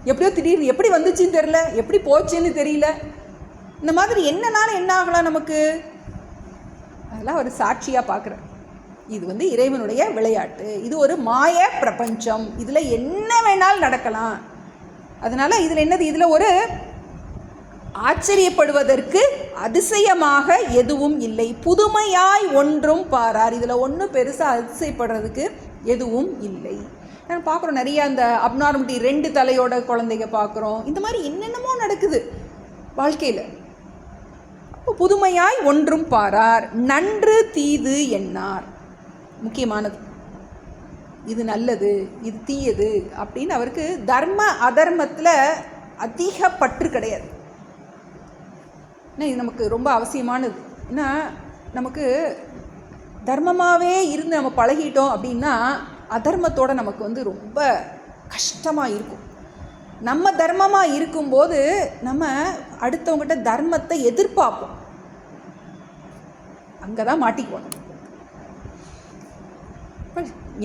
எப்படியோ திடீர்னு எப்படி வந்துச்சுன்னு தெரில, எப்படி போச்சுன்னு தெரியல. இந்த மாதிரி என்னன்னால என்ன ஆகலாம் நமக்கு, அதெல்லாம் ஒரு சாட்சியாக பார்க்குறேன். இது வந்து இறைவனுடைய விளையாட்டு. இது ஒரு மாய பிரபஞ்சம். இதில் என்ன வேணாலும் நடக்கலாம். அதனால் இதில் என்னது, இதில் ஒரு ஆச்சரியப்படுவதற்கு அதிசயமாக எதுவும் இல்லை. புதுமையாய் ஒன்றும் பாரார். இதில் ஒன்றும் பெருசாக அதிசயப்படுறதுக்கு எதுவும் இல்லை. நான் பார்க்குறோம் நிறைய அந்த அப்நார்மலிட்டி, 2 தலையோட குழந்தைங்க பார்க்குறோம். இந்த மாதிரி என்னென்னமோ நடக்குது வாழ்க்கையில். அப்போ புதுமையாய் ஒன்றும் பாரார், நன்று தீது எண்ணார். முக்கியமானது, இது நல்லது இது தீயது அப்படின்னு அவருக்கு தர்ம அதர்மத்தில் அதிக பற்று கிடையாது. ஏன்னா இது நமக்கு ரொம்ப அவசியமானது. ஏன்னா நமக்கு தர்மமாகவே இருந்து நம்ம பழகிட்டோம் அப்படின்னா அதர்மத்தோடு நமக்கு வந்து ரொம்ப கஷ்டமாக இருக்கும். நம்ம தர்மமாக இருக்கும்போது நம்ம அடுத்தவங்ககிட்ட தர்மத்தை எதிர்பார்ப்போம், அங்கே தான் மாட்டிக்குவோம்.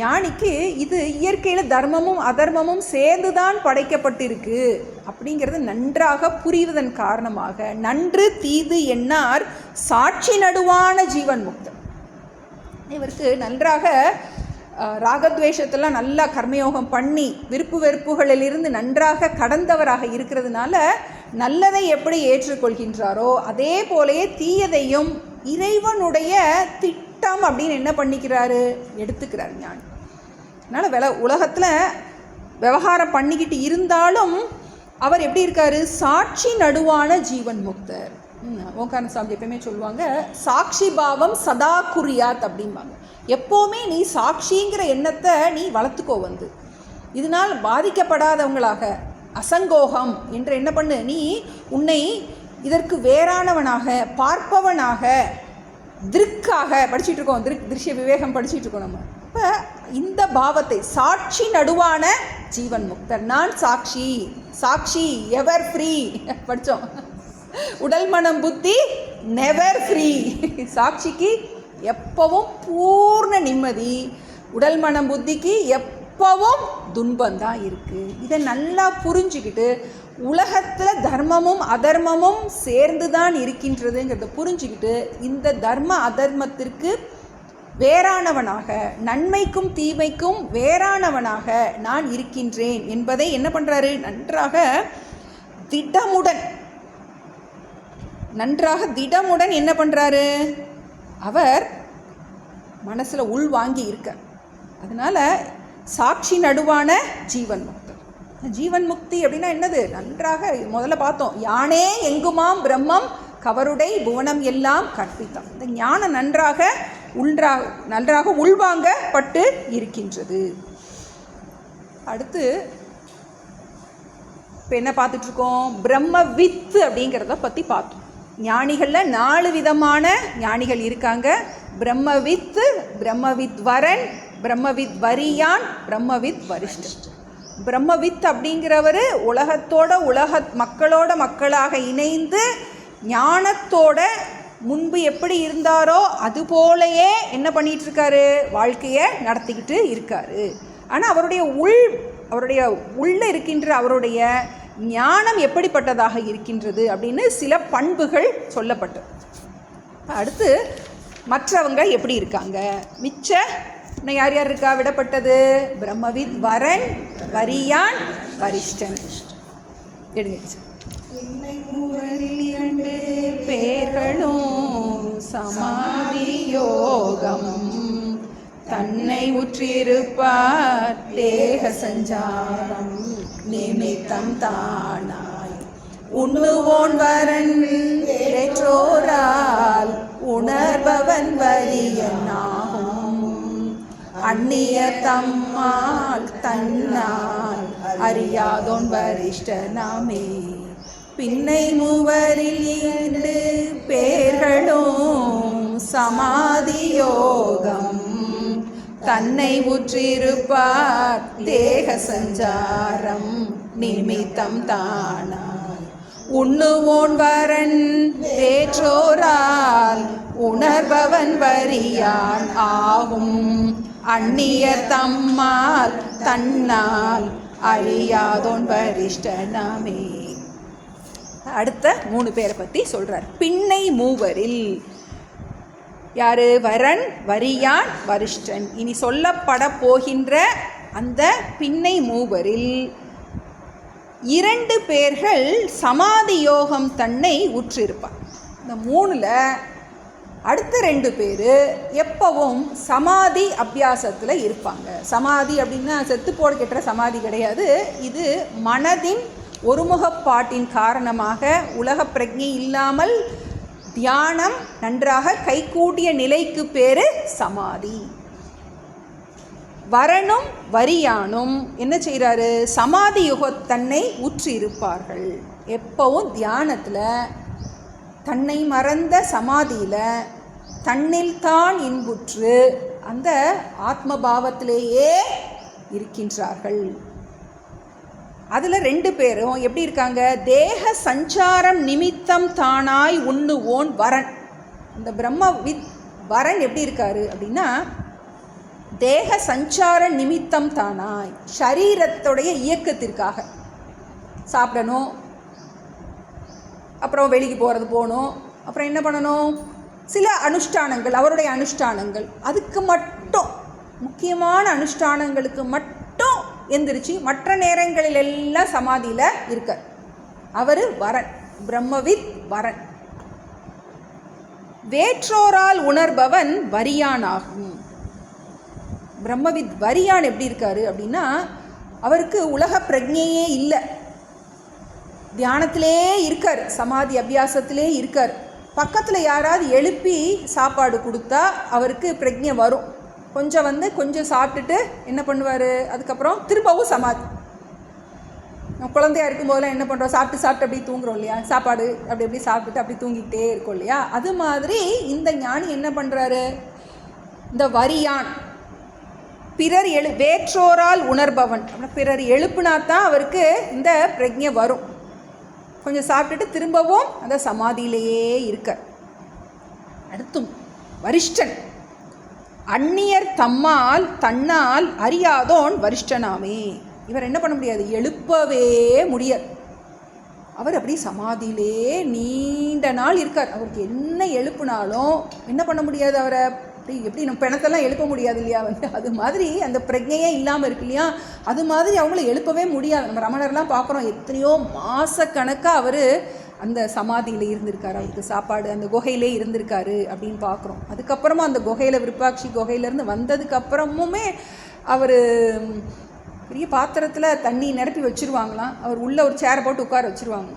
ஞானிக்கு இது இயற்கையில் தர்மமும் அதர்மமும் சேர்ந்து தான் படைக்கப்பட்டிருக்கு அப்படிங்கிறது நன்றாக புரிவதன் காரணமாக நன்று தீது எண்ணார் சாட்சி நடுவான ஜீவன் முக்தன். இவருக்கு நன்றாக ராகத்வேஷத்தெல்லாம் நல்லா கர்மயோகம் பண்ணி விருப்பு வெறுப்புகளிலிருந்து நன்றாக கடந்தவராக இருக்கிறதுனால நல்லதை எப்படி ஏற்றுக்கொள்கின்றாரோ அதே போலயே தீயதையும் இறைவனுடைய திட்டம் அப்படின்னு என்ன பண்ணிக்கிறாரு, எடுத்துக்கிறார் ஞானி. அதனால் உலகத்தில் விவகாரம் பண்ணிக்கிட்டு இருந்தாலும் அவர் எப்படி இருக்காரு, சாட்சி நடுவான ஜீவன் முக்தர். ஓங்கார சாமி எப்பயுமே சொல்லுவாங்க, சாட்சி பாவம் சதா குறியாத் அப்படிம்பாங்க. எப்போவுமே நீ சாட்சிங்கிற எண்ணத்தை நீ வளர்த்துக்கோ. வந்து இதனால் பாதிக்கப்படாதவங்களாக அசங்கோகம் என்று என்ன பண்ணு, நீ உன்னை இதற்கு வேறானவனாக பார்ப்பவனாக திருக்காக படிச்சுட்டு இருக்கோம். திருஷ்ய விவேகம் படிச்சுட்டு இருக்கோம் நம்ம. இப்போ இந்த பாவத்தை சாட்சி நடுவான ஜீவன் முக்தர், நான் சாட்சி, சாட்சி எவர் ஃப்ரீ படித்தோம். உடல் மனம் புத்தி நெவர் ஃப்ரீ. சாட்சிக்கு எப்பவும் பூர்ண நிம்மதி, உடல் மனம் புத்திக்கு எப்பவும் துன்பந்தான் இருக்குது. இதை நல்லா புரிஞ்சுக்கிட்டு உலகத்தில் தர்மமும் அதர்மமும் சேர்ந்து தான் இருக்கின்றதுங்கிறத புரிஞ்சுக்கிட்டு இந்த தர்ம அதர்மத்திற்கு வேறானவனாக, நன்மைக்கும் தீமைக்கும் வேறானவனாக நான் இருக்கின்றேன் என்பதை என்ன பண்ணுறாரு, நன்றாக திடமுடன் என்ன பண்ணுறாரு, அவர் மனசில் உள் வாங்கி இருக்க. அதனால் சாட்சி நடுவான ஜீவன் முக்தர். ஜீவன் முக்தி அப்படின்னா என்னது? நன்றாக முதல்ல பார்த்தோம், யானே எங்குமாம் பிரம்மம் கவருடை புவனம் எல்லாம் கற்பித்தான். இந்த ஞானம் நன்றாக உள்வாங்கப்பட்டு இருக்கின்றது. அடுத்து இப்போ என்ன பார்த்துட்ருக்கோம்? பிரம்மவித்து அப்படிங்கிறத பற்றி பார்த்தோம். ஞானிகளில் 4 விதமான ஞானிகள் இருக்காங்க. பிரம்மவித்து, பிரம்மவித் வரன், பிரம்மவித் வரியான், பிரம்மவித் வரிஷ்டன். பிரம்மவித் அப்படிங்கிறவர் மக்களோட மக்களாக இணைந்து ஞானத்தோட முன்பு எப்படி இருந்தாரோ அதுபோலையே என்ன பண்ணிகிட்ருக்காரு? வாழ்க்கையை நடத்திக்கிட்டு இருக்காரு. ஆனால் அவருடைய உள்ள இருக்கின்ற அவருடைய ஞானம் எப்படிப்பட்டதாக இருக்கின்றது அப்படின்னு சில பண்புகள் சொல்லப்பட்டது. அடுத்து மற்றவங்க எப்படி இருக்காங்க? மிச்ச இன்னும் யார் யார் இருக்கா விடப்பட்டது? பிரம்மவித் வரன், வரியான், வரிஷ்டன். எடுங்க. 2 பேர்களும் சமாதி யோகம் தன்னை உற்றிருப்பார் தேக சஞ்சாரம் நிமித்தம் தானாய் உண்ணுவோன் வரன் ஏற்றோரால் உணர்பவன் வரியனாகும் அந்நிய தம்மால் தன்னால் அறியாதோன் வரிஷ்டனாமே. பின்னை மூவரில் 2 பேர்களும் சமாதி யோகம் தன்னை உற்றிருப்பார் தேக சஞ்சாரம் நிமித்தம் தானாய் உண்ணுவோன் வரன் ஏற்றோரால் உணர்பவன் வரியான் ஆகும் அந்நிய தம்மால் தன்னால் அறியாதோன் வரிஷ்டனாமே. அடுத்த 3 பேரை பற்றி சொல்கிறார். பின்னை மூவரில் யார்? வரன், வரியான், வரிஷ்டன். இனி சொல்லப்பட போகின்ற அந்த பின்னை மூவரில் 2 பேர்கள் சமாதி யோகம் தன்னை உற்றிருப்பார். இந்த 3ல் அடுத்த 2 பேர் எப்பவும் சமாதி அபியாசத்தில் இருப்பாங்க. சமாதி அப்படின்னா செத்து போட கெட்டுற சமாதி கிடையாது. இது மனதின் ஒருமுகப்பாட்டின் காரணமாக உலக பிரஜை இல்லாமல் தியானம் நன்றாக கைகூடிய நிலைக்கு பேர் சமாதி. வரனும் வரியானும் என்ன செய்கிறாரு? சமாதி யுகத்தன்னை உற்று இருப்பார்கள். எப்பவும் தியானத்தில் தன்னை மறந்த சமாதியில் தன்னில் தான் இன்புற்று அந்த ஆத்மபாவத்திலேயே இருக்கின்றார்கள். அதில் 2 பேரும் எப்படி இருக்காங்க? தேக சஞ்சாரம் நிமித்தம் தானாய் உண்ணுவோன் வரன். இந்த பிரம்மவித் வரன் எப்படி இருக்காரு அப்படின்னா, தேக சஞ்சார நிமித்தம் தானாய் சரீரத்துடைய இயக்கத்திற்காக சாப்பிடணும், அப்புறம் வெளிக்கு போகணும், அப்புறம் என்ன பண்ணணும், சில அனுஷ்டானங்கள், அவருடைய அனுஷ்டானங்கள், அதுக்கு மட்டும் முக்கியமான அனுஷ்டானங்களுக்கு மட்டும் எந்திரிச்சு மற்ற நேரங்களில் எல்லாம் சமாதியில் இருக்கார். அவர் வரன், பிரம்மவித் வரன். வேற்றோரால் உணர்பவன் வரியான் ஆகும். பிரம்மவித் வரியான் எப்படி இருக்காரு அப்படின்னா, அவருக்கு உலக பிரஜையே இல்லை, தியானத்திலே இருக்கார், சமாதி அபியாசத்திலே இருக்கார். பக்கத்தில் யாராவது எழுப்பி சாப்பாடு கொடுத்தா அவருக்கு பிரஜை வரும். கொஞ்சம் சாப்பிட்டுட்டு என்ன பண்ணுவார், அதுக்கப்புறம் திரும்பவும் சமாதி. குழந்தையா இருக்கும்போதெல்லாம் என்ன பண்ணுறோம், சாப்பிட்டு அப்படி தூங்குறோம் இல்லையா, சாப்பாடு அப்படி சாப்பிட்டுட்டு அப்படி தூங்கிக்கிட்டே இருக்கோம் இல்லையா. அது மாதிரி இந்த ஞானி என்ன பண்ணுறாரு, இந்த வரியான் பிறர் வேற்றோரால் உணர்பவன், பிறர் எழுப்புனா தான் அவருக்கு இந்த பிரஜை வரும். கொஞ்சம் சாப்பிட்டுட்டு திரும்பவும் அந்த சமாதியிலேயே இருக்க. அடுத்தும் வரிஷ்டன், அந்நியர் தம்மால் தன்னால் அறியாதோன் வரிஷ்டனாமே. இவர் என்ன பண்ண முடியாது, எழுப்பவே முடியாது. அவர் அப்படி சமாதியிலே நீண்ட நாள் இருக்கார். அவருக்கு என்ன எழுப்புனாலும் என்ன பண்ண முடியாது, அவரை எப்படி நம்ம பிணத்தெல்லாம் எழுப்ப முடியாது இல்லையா, அது மாதிரி அந்த பிரஜையே இல்லாமல் இருக்கு இல்லையா, அது மாதிரி அவங்கள எழுப்பவே முடியாது. நம்ம ரமணர்லாம் பார்க்குறோம், எத்தனையோ மாதக்கணக்காக அவர் அந்த சமாதியில் இருந்திருக்காரு, அவருக்கு சாப்பாடு அந்த குகையிலே இருந்திருக்காரு அப்படின்னு பார்க்குறோம். அதுக்கப்புறமா அந்த குகையில் விருப்பாட்சி குகையிலேருந்து வந்ததுக்கப்புறமுமே அவர் பெரிய பாத்திரத்தில் தண்ணி நிரப்பி வச்சுருவாங்களாம். அவர் உள்ளே ஒரு சேரை போட்டு உட்கார வச்சுருவாங்க.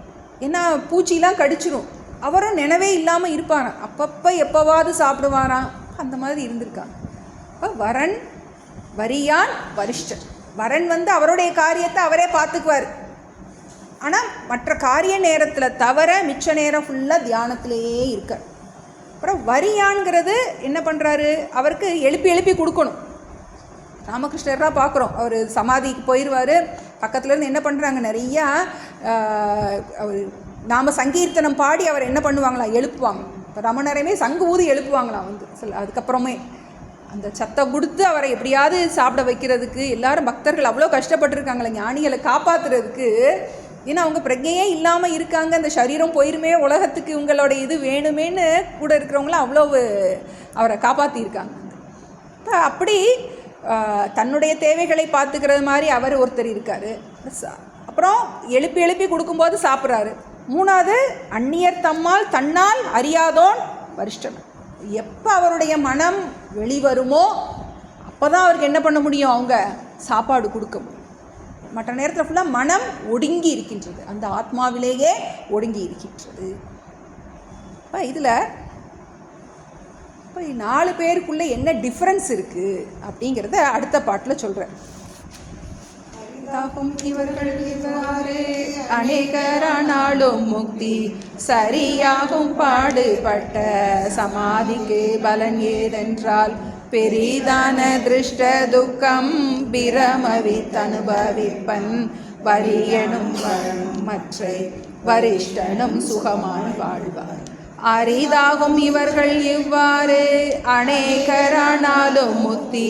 ஏன்னா பூச்சிலாம் கடிச்சிரும். அவரும் நினைவே இல்லாமல் இருப்பாராம். அப்பப்போ எப்போவாது சாப்பிடுவாராம். அந்த மாதிரி இருந்திருக்காங்க. இப்போ வரன், வரியான், வரிஷ்டன். வரன் அவருடைய காரியத்தை அவரே பார்த்துக்குவார். ஆனால் மற்ற காரிய நேரத்தில் தவிர மிச்ச நேரம் ஃபுல்லாக தியானத்திலேயே இருக்கார். அப்புறம் வரியான்கிறது என்ன பண்ணுறாரு, அவருக்கு எழுப்பி எழுப்பி கொடுக்கணும். ராமகிருஷ்ணராக பார்க்குறோம், அவர் சமாதிக்கு போயிடுவார். பக்கத்துலேருந்து என்ன பண்ணுறாங்க, நிறையா நாம் சங்கீர்த்தனம் பாடி அவர் என்ன பண்ணுவாங்களாம், எழுப்புவாங்க. இப்போ ரமணரையுமே சங்கு ஊதி எழுப்புவாங்களாம் அதுக்கப்புறமே அந்த சத்தம் கொடுத்து அவரை எப்படியாவது சாப்பிட வைக்கிறதுக்கு. எல்லாரும் பக்தர்கள் அவ்வளோ கஷ்டப்பட்டுருக்காங்களே ஞானிகளை காப்பாற்றுறதுக்கு. ஏன்னா அவங்க பிரஜையே இல்லாமல் இருக்காங்க, அந்த சரீரம் போயிருமே, உலகத்துக்கு இவங்களோட இது வேணுமேன்னு கூட இருக்கிறவங்களாம் அவ்வளோ அவரை காப்பாற்றியிருக்காங்க. இப்போ அப்படி தன்னுடைய தேவைகளை பார்த்துக்கிறது மாதிரி அவர் ஒருத்தர் இருக்கார். அப்புறம் எழுப்பி எழுப்பி கொடுக்கும்போது சாப்பிட்றாரு. மூணாவது, அந்நியர் தம்மால் தன்னால் அறியாதோன் வரிஷ்டன். எப்போ அவருடைய மனம் வெளிவருமோ அப்போ தான் அவருக்கு என்ன பண்ண முடியும், அவங்க சாப்பாடு கொடுக்க முடியும். மற்ற நேரத்தில் ஃபுல்லாக மனம் ஒடுங்கி இருக்கின்றது, அந்த ஆத்மாவிலேயே ஒடுங்கி இருக்கின்றது. இப்போ இதில் இப்போ 4 பேருக்குள்ளே என்ன டிஃப்ரென்ஸ் இருக்குது அப்படிங்கிறத அடுத்த பாட்டில் சொல்கிறேன். இவர்கள் இவ்வாறு அநேகரானாலும் முக்தி சரியாகும் பாடுபட்ட சமாதிக்கு பலன் ஏதென்றால் பெரிதான திருஷ்ட துக்கம் பிரமவித்தனுபவிப்பன் வரியனும் மற்றை வரிஷ்டனும் சுகமாய் வாழ்வார். அரிதாகும் இவர்கள் இவ்வாறு அநேகரானாலும் முக்தி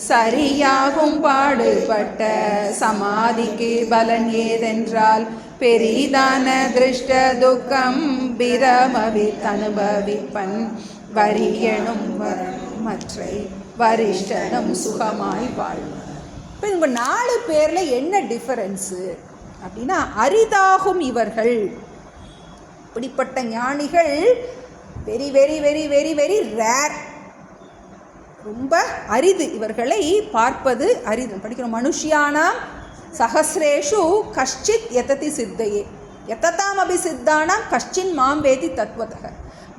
சரியாகும் பாடுபட்ட சமாதிக்கு பலன் ஏதென்றால் பெரிதான திருஷ்ட துக்கம் பிரமவித்தனுபவிப்பன் வரியனும் மற்றை வரிஷ்டனும் சுகமாய் வாழ்வார். இப்போ இவங்க 4 பேரில் என்ன டிஃபரன்ஸு அப்படின்னா, அரிதாகும் இவர்கள், இப்படிப்பட்ட ஞானிகள் very very very very very rare, ரொம்ப அரிது. இவர்களை பார்ப்பது அரிது. படிக்கிறோம், மனுஷியானாம் சஹசிரேஷு கஷ்டித் யததி சித்தையே யததாம் அபி சித்தானாம் கஷ்டின் மாம் வேதி தத்வதக.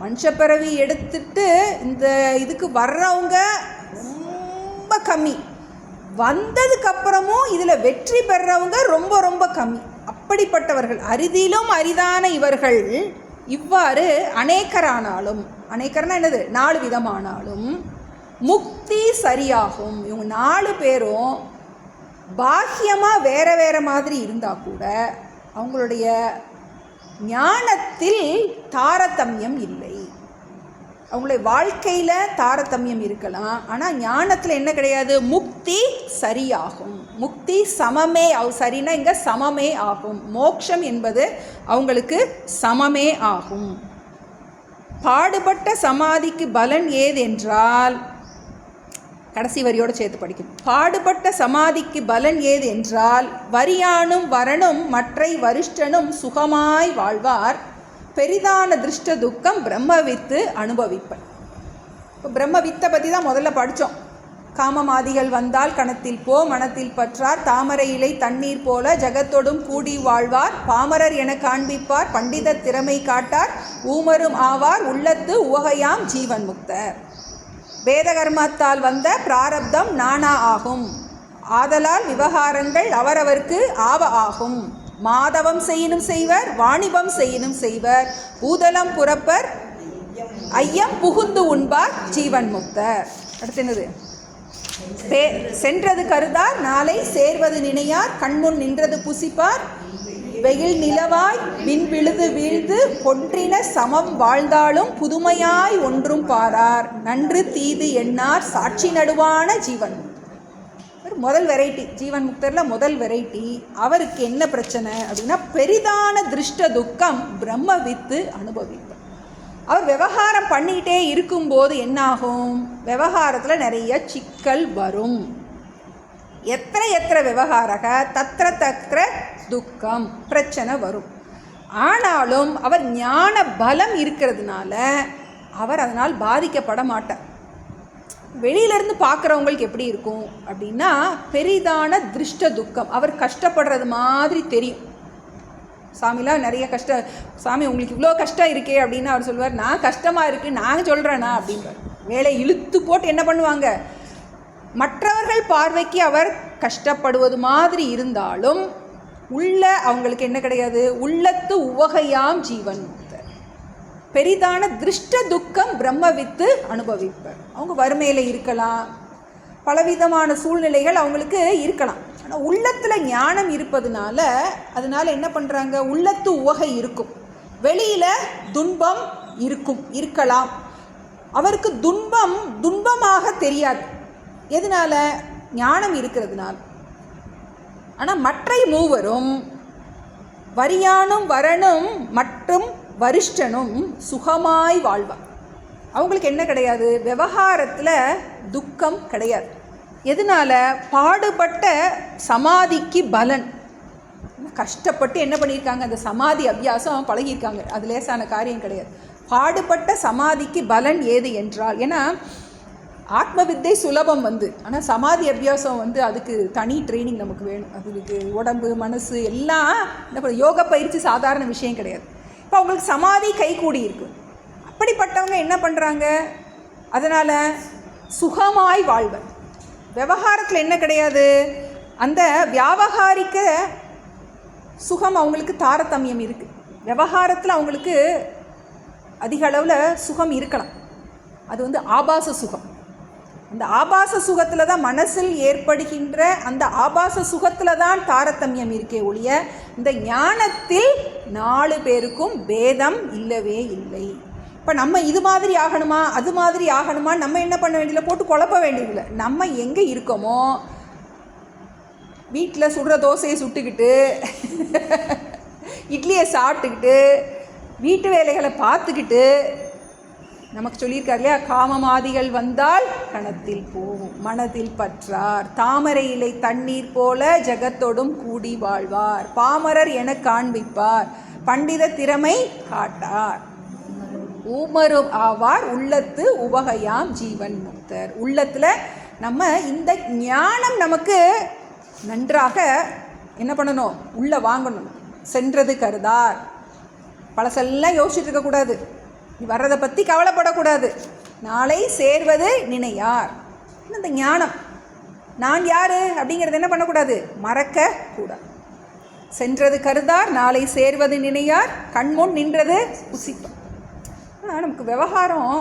மனுஷப்பிறவி எடுத்துட்டு இந்த இதுக்கு வர்றவங்க ரொம்ப கம்மி, வந்ததுக்கப்புறமும் இதில் வெற்றி பெறவங்க ரொம்ப ரொம்ப கம்மி. அப்படிப்பட்டவர்கள் அரிதிலும் அரிதான இவர்கள் இவ்வாறு அநேகரானாலும், அநேகர்னா என்னது, 4 விதமானாலும் முக்தி சரியாகும். இவங்க 4 பேரும் பாக்கியமாக வேற வேற மாதிரி இருந்தால் கூட அவங்களுடைய ஞானத்தில் தாரதமியம் இல்லை. அவங்களுடைய வாழ்க்கையில் தாரதமியம் இருக்கலாம், ஆனால் ஞானத்தில் என்ன கிடையாது, முக்தி சரியாகும். முக்தி சமமே, சரினா இங்கே சமமே ஆகும். மோட்சம் என்பது அவங்களுக்கு சமமே ஆகும். பாடுபட்ட சமாதிக்கு பலன் ஏது என்றால், கடைசி வரியோடு சேர்த்து படிக்கணும். பாடுபட்ட சமாதிக்கு பலன் ஏது என்றால் வரியானும் வரனும் மற்றை வரிஷ்டனும் சுகமாய் வாழ்வார். பெரிதான திருஷ்ட துக்கம் பிரம்மவித்து அனுபவிப்பன். இப்போ பிரம்மவித்தை பற்றி தான் முதல்ல படித்தோம். காமமாதிகள் வந்தால் கணத்தில் போ, மனத்தில் பற்றார், தாமரை இலை தண்ணீர் போல ஜகத்தொடும் கூடி வாழ்வார். பாமரர் என காண்பிப்பார், பண்டித திறமை காட்டார், ஊமரும் ஆவார், உள்ளத்து உவகையாம் ஜீவன் முக்தர். வேதகர்மத்தால் வந்த பிராரப்தம் நானா ஆகும், ஆதலால் விவகாரங்கள் அவரவர்க்கு ஆவ ஆகும். மாதவம் செய்யினும் செய்வர், வாணிபம் செய்யினும் செய்வர், பூதலம் புறப்பர், ஐயம் புகுந்து உண்பார், ஜீவன் முக்தர். அடுத்து என்னது, சென்றது கருதார், நாளை சேர்வது நினையார், கண்முன் நின்றது புசிப்பார், வெயில் நிலவாய் விண் விழுது வீழ்ந்து பொன்றின சமம் வாழ்ந்தாலும் புதுமையாய் ஒன்றும் பாரார், நன்று தீது எண்ணார், சாட்சி நடுவான ஜீவன். முதல் வெரைட்டி, ஜீவன் முக்தரில் முதல் வெரைட்டி. அவருக்கு என்ன பிரச்சனை அப்படின்னா, பெரிதான திருஷ்ட துக்கம் பிரம்மவித்து அனுபவிப்பார். அவர் விவகாரம் பண்ணிக்கிட்டே இருக்கும்போது என்னாகும், விவகாரத்தில் நிறைய சிக்கல் வரும். எத்திர விவகாரக தத்திர துக்கம், பிரச்சனை வரும். ஆனாலும் அவர் ஞான பலம் இருக்கிறதுனால அவர் அதனால் பாதிக்கப்பட மாட்டார். வெளியிலேருந்து பார்க்குறவங்களுக்கு எப்படி இருக்கும் அப்படின்னா, பெரிதான திருஷ்ட துக்கம். அவர் கஷ்டப்படுறது மாதிரி தெரியும். சாமிலாம் நிறைய சாமி உங்களுக்கு இவ்வளோ கஷ்டம் இருக்கே அப்படின்னு அவர் சொல்லுவார். நான் கஷ்டமாக இருக்குது நான் சொல்கிறேன்னா அப்படின்பார். வேலை இழுத்து போட்டு என்ன பண்ணுவாங்க, மற்றவர்கள் பார்வைக்கு அவர் கஷ்டப்படுவது மாதிரி இருந்தாலும் உள்ள அவங்களுக்கு என்ன கிடையாது, உள்ளத்து உவகையாம் ஜீவன் முக்தர். பெரிதான திருஷ்ட துக்கம் பிரம்மவித்து அனுபவிப்பர். அவங்க வறுமையில் இருக்கலாம், பலவிதமான சூழ்நிலைகள் அவங்களுக்கு இருக்கலாம். ஆனால் உள்ளத்தில் ஞானம் இருப்பதுனால அதனால் என்ன பண்ணுறாங்க, உள்ளத்து உவகை இருக்கும், வெளியில் துன்பம் இருக்கலாம். அவருக்கு துன்பமாக தெரியாது. எதனால்? ஞானம் இருக்கிறதுனால. ஆனால் மற்ற மூவரும் வரியானும் வரனும் மற்றும் வரிஷ்டனும் சுகமாய் வாழ்வார். அவங்களுக்கு என்ன கிடையாது, விவகாரத்தில் துக்கம் கிடையாது. எதனால்? பாடுபட்ட சமாதிக்கு பலன். கஷ்டப்பட்டு என்ன பண்ணியிருக்காங்க, அந்த சமாதி அபியாசம் பழகியிருக்காங்க. அது லேசான காரியம் கிடையாது. பாடுபட்ட சமாதிக்கு பலன் ஏது என்றால், ஏன்னா ஆத்ம வித்தை சுலபம் ஆனால் சமாதி அபியாசம் அதுக்கு தனி ட்ரைனிங் நமக்கு வேணும். அதுக்கு உடம்பு மனசு எல்லாம் என்ன, யோக பயிற்சி சாதாரண விஷயம் கிடையாது. இப்போ அவங்களுக்கு சமாதி கைகூடி இருக்கு. அப்படிப்பட்டவங்க என்ன பண்ணுறாங்க, அதனால் சுகமாய் வாழ்வர். விவகாரத்தில் என்ன கிடையாது, அந்த வியாபகாரிக்க சுகம் அவங்களுக்கு தாரதமியம் இருக்குது. விவகாரத்தில் அவங்களுக்கு அதிக அளவில் சுகம் இருக்கலாம். அது ஆபாச சுகம். அந்த ஆபாச சுகத்தில் தான் மனசில் ஏற்படுகின்ற அந்த ஆபாச சுகத்தில் தான் தாரதமியம் இருக்கே ஒழிய இந்த ஞானத்தில் 4 பேருக்கும் பேதம் இல்லவே இல்லை. இப்போ நம்ம இது மாதிரி ஆகணுமா அது மாதிரி ஆகணுமா நம்ம என்ன பண்ண வேண்டியதில்லை, போட்டு குழப்ப வேண்டியதில்லை. நம்ம எங்கே இருக்கோமோ, வீட்டில் சுடுற தோசையை சுட்டுக்கிட்டு இட்லியை சாப்பிட்டுக்கிட்டு வீட்டு வேலைகளை பார்த்துக்கிட்டு, நமக்கு சொல்லியிருக்கார் இல்லையா, காமமாதிகள் வந்தால் கணத்தில் போகும் மனதில் பற்றார், தாமரை இலை தண்ணீர் போல ஜகத்தோடும் கூடி வாழ்வார், பாமரர் என காண்பிப்பார், பண்டித திறமை காட்டார், ஊமரும் ஆவார், உள்ளத்து உவகையாம் ஜீவன் முக்தர். உள்ளத்தில் நம்ம இந்த ஞானம் நமக்கு நன்றாக என்ன பண்ணணும், உள்ளே வாங்கணும். சென்றது கருதார், பழசெல்லாம் யோசிச்சுட்டு இருக்கக்கூடாது, வர்றதை பற்றி கவலைப்படக்கூடாது. நாளை சேர்வது நினையார். இந்த ஞானம் நான் யார் அப்படிங்கிறது என்ன பண்ணக்கூடாது, மறக்கக்கூடாது. சென்றது கருதார், நாளை சேர்வது நினையார், கண்முன் நின்றது புசிப்பார். நமக்கு விவகாரம்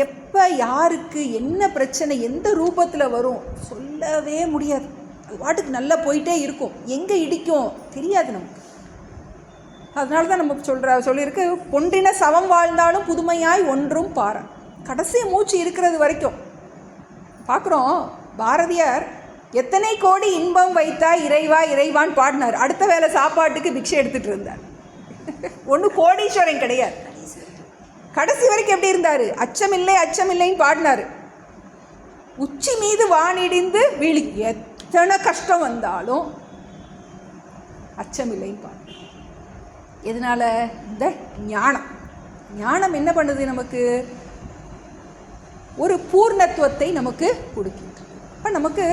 எப்போ யாருக்கு என்ன பிரச்சனை எந்த ரூபத்தில் வரும் சொல்லவே முடியாது. அது பாட்டுக்கு நல்லா போயிட்டே இருக்கும், எங்கே இடிக்கும் தெரியாது நமக்கு. அதனால தான் நமக்கு சொல்லியிருக்கு, பொன்றின சவம் வாழ்ந்தாலும் புதுமையாய் ஒன்றும் பாரன். கடைசி மூச்சு இருக்கிறது வரைக்கும் பார்க்குறோம். பாரதியார் எத்தனை கோடி இன்பம் வைத்தாய் இறைவா இறைவான் பாடினார். அடுத்த வேளை சாப்பாட்டுக்கு பிக்ஷை எடுத்துகிட்டு இருந்தார். ஒன்றும் கோடீஸ்வரன் கிடையாது. கடைசி வரைக்கும் எப்படி இருந்தார், அச்சமில்லை அச்சமில்லைன்னு பாடினார். உச்சி மீது வானிடிந்து வீழி, எத்தனை கஷ்டம் வந்தாலும் அச்சமில்லைன்னு பாடினார். எதனால்? இந்த ஞானம் என்ன பண்ணுது, நமக்கு ஒரு பூர்ணத்துவத்தை நமக்கு கொடுக்கின்றது. இப்போ நமக்கு